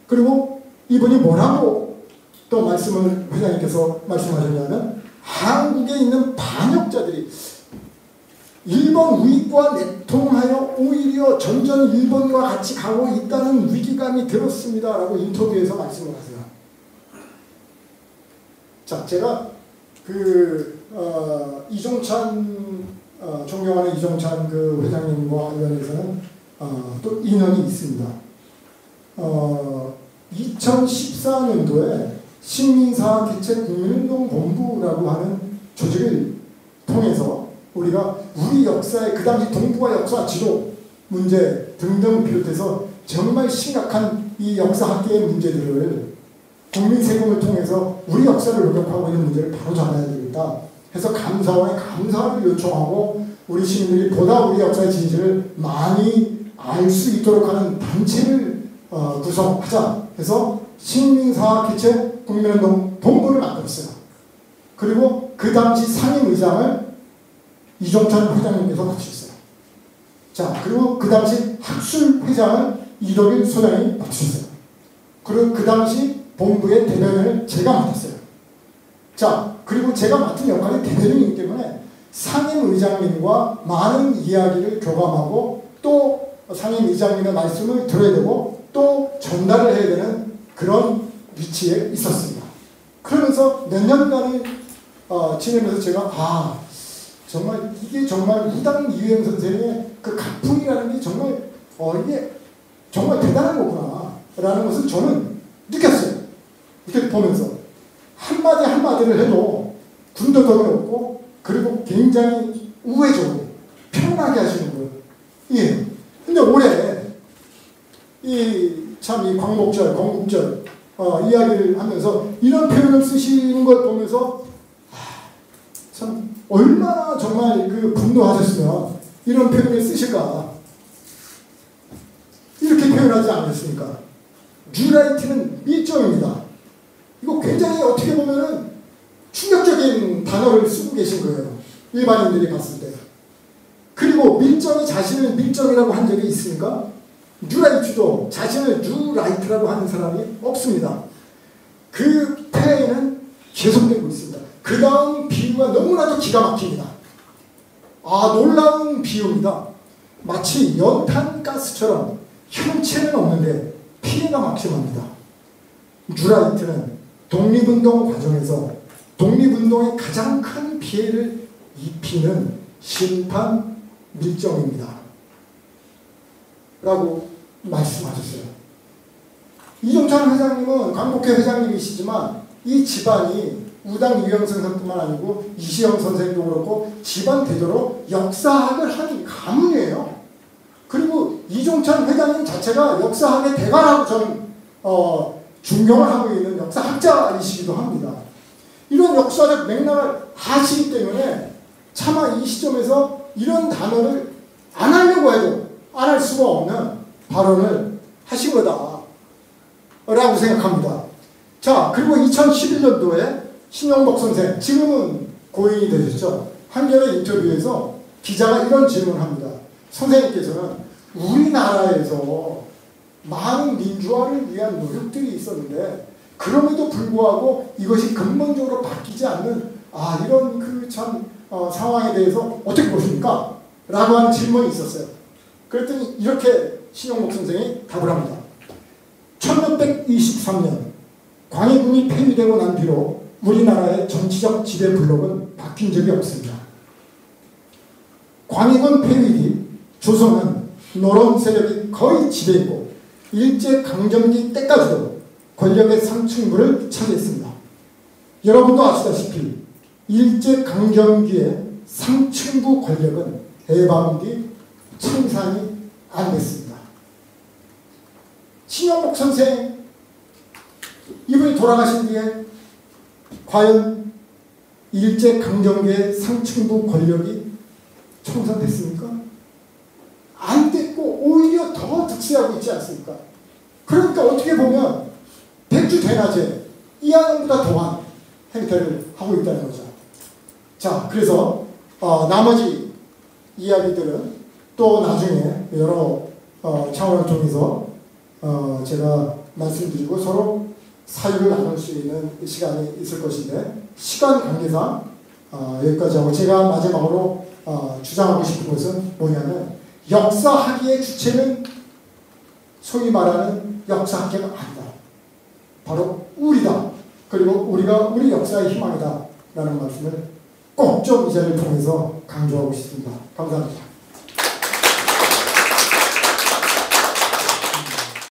그리고 이분이 뭐라고 또 말씀을 회장님께서 말씀하셨냐면 한국에 있는 반역자들이 일본 우익과 내통하여 오히려 전전 일본과 같이 가고 있다는 위기감이 들었습니다. 라고 인터뷰에서 말씀을 하세요. 자, 제가 존경하는 이종찬 그 회장님과 관련해서는 또 인연이 있습니다. 2014년도에 식민사 개최 국민운동 본부라고 하는 조직을 통해서 우리가 우리 역사의 그 당시 동북아 역사 지도 문제 등등 비롯해서 정말 심각한 이 역사학계의 문제들을 국민 세금을 통해서 우리 역사를 녹여하고 있는 문제를 바로 잡아야 되겠다 해서 감사원에 감사를 요청하고 우리 시민들이 보다 우리 역사의 진실을 많이 알 수 있도록 하는 단체를 구성하자 해서 식민사 개최 국민운동 본부를 만들었어요. 그리고 그 당시 상임의장을 이종찬 회장님께서 맡으셨어요. 자, 그리고 그 당시 학술회장을 이덕일 소장이 맡으셨어요. 그리고 그 당시 본부의 대변인을 제가 맡았어요. 자, 그리고 제가 맡은 역할이 대변인이기 때문에 상임의장님과 많은 이야기를 교감하고 또 상임의장님의 말씀을 들어야 되고 또 전달을 해야 되는 그런 위치에 있었습니다. 그러면서 몇 년간을 지내면서 제가 정말 이게 정말 무당 이회영 선생의 그 가풍이라는 게 정말 이게 정말 대단한 거구나 라는 것을 저는 느꼈어요. 이렇게 보면서 한마디 한마디를 해도 군더더기 없고 그리고 굉장히 우회적으로 편하게 하시는 거예요. 예. 근데 올해 이 광복절, 건국절 이야기를 하면서 이런 표현을 쓰시는 걸 보면서 참 얼마나 정말 그 분노하셨으면 이런 표현을 쓰실까. 이렇게 표현하지 않겠습니까? 뉴라이트는 밀정입니다. 이거 굉장히 어떻게 보면은 충격적인 단어를 쓰고 계신 거예요. 일반인들이 봤을 때. 그리고 밀정이 자신을 밀정이라고 한 적이 있습니까? 뉴라이트도 자신을 뉴라이트라고 하는 사람이 없습니다. 그 폐해는 계속되고 있습니다. 그 다음 비유가 너무나도 기가 막힙니다. 놀라운 비유입니다. 마치 연탄가스처럼 형체는 없는데 피해가 막심합니다. 뉴라이트는 독립운동 과정에서 독립운동에 가장 큰 피해를 입히는 심판 밀정입니다. 라고 말씀하셨어요. 이종찬 회장님은 광복회 회장님이시지만 이 집안이 우당 이영선 선생뿐만 아니고 이시영 선생도 그렇고 집안 대대로 역사학을 한 가문이에요. 그리고 이종찬 회장님 자체가 역사학의 대가라고 저는 존경을 하고 있는 역사학자이시기도 합니다. 이런 역사적 맥락을 아시기 때문에 차마 이 시점에서 이런 단어를 안 하려고 해도 안 할 수가 없는 발언을 하신 거다 라고 생각합니다. 자, 그리고 2011년도에 신영복 선생, 지금은 고인이 되셨죠. 한겨레 인터뷰에서 기자가 이런 질문을 합니다. 선생님께서는 우리나라에서 많은 민주화를 위한 노력들이 있었는데 그럼에도 불구하고 이것이 근본적으로 바뀌지 않는 이런 그 참 상황에 대해서 어떻게 보십니까? 라고 하는 질문이 있었어요. 그랬더니 이렇게 신영복 선생이 답을 합니다. 1623년 광해군이 폐위되고 난 뒤로 우리나라의 정치적 지배 블록은 바뀐 적이 없습니다. 광해군 폐위 뒤 조선은 노론 세력이 거의 지배했고 일제강점기 때까지도 권력의 상층부를 차지했습니다. 여러분도 아시다시피 일제강점기의 상층부 권력은 해방 뒤 청산이 안 됐습니다. 신영복 선생, 이분이 돌아가신 뒤에 과연 일제강점기의 상층부 권력이 청산됐습니까? 안 됐고 오히려 더 득세하고 있지 않습니까? 그러니까 어떻게 보면 백주대낮에 이하영보다 더한 행태를 하고 있다는 거죠. 자, 그래서 나머지 이야기들은 또 나중에 여러 차원을 통해서 제가 말씀드리고 서로 사유를 나눌 수 있는 시간이 있을 것인데, 시간 관계상 여기까지 하고, 제가 마지막으로 주장하고 싶은 것은 뭐냐면, 역사학의 주체는 소위 말하는 역사학계가 아니다. 바로 우리다. 그리고 우리가 우리 역사의 희망이다. 라는 말씀을 꼭 좀 이 자리를 통해서 강조하고 싶습니다. 감사합니다.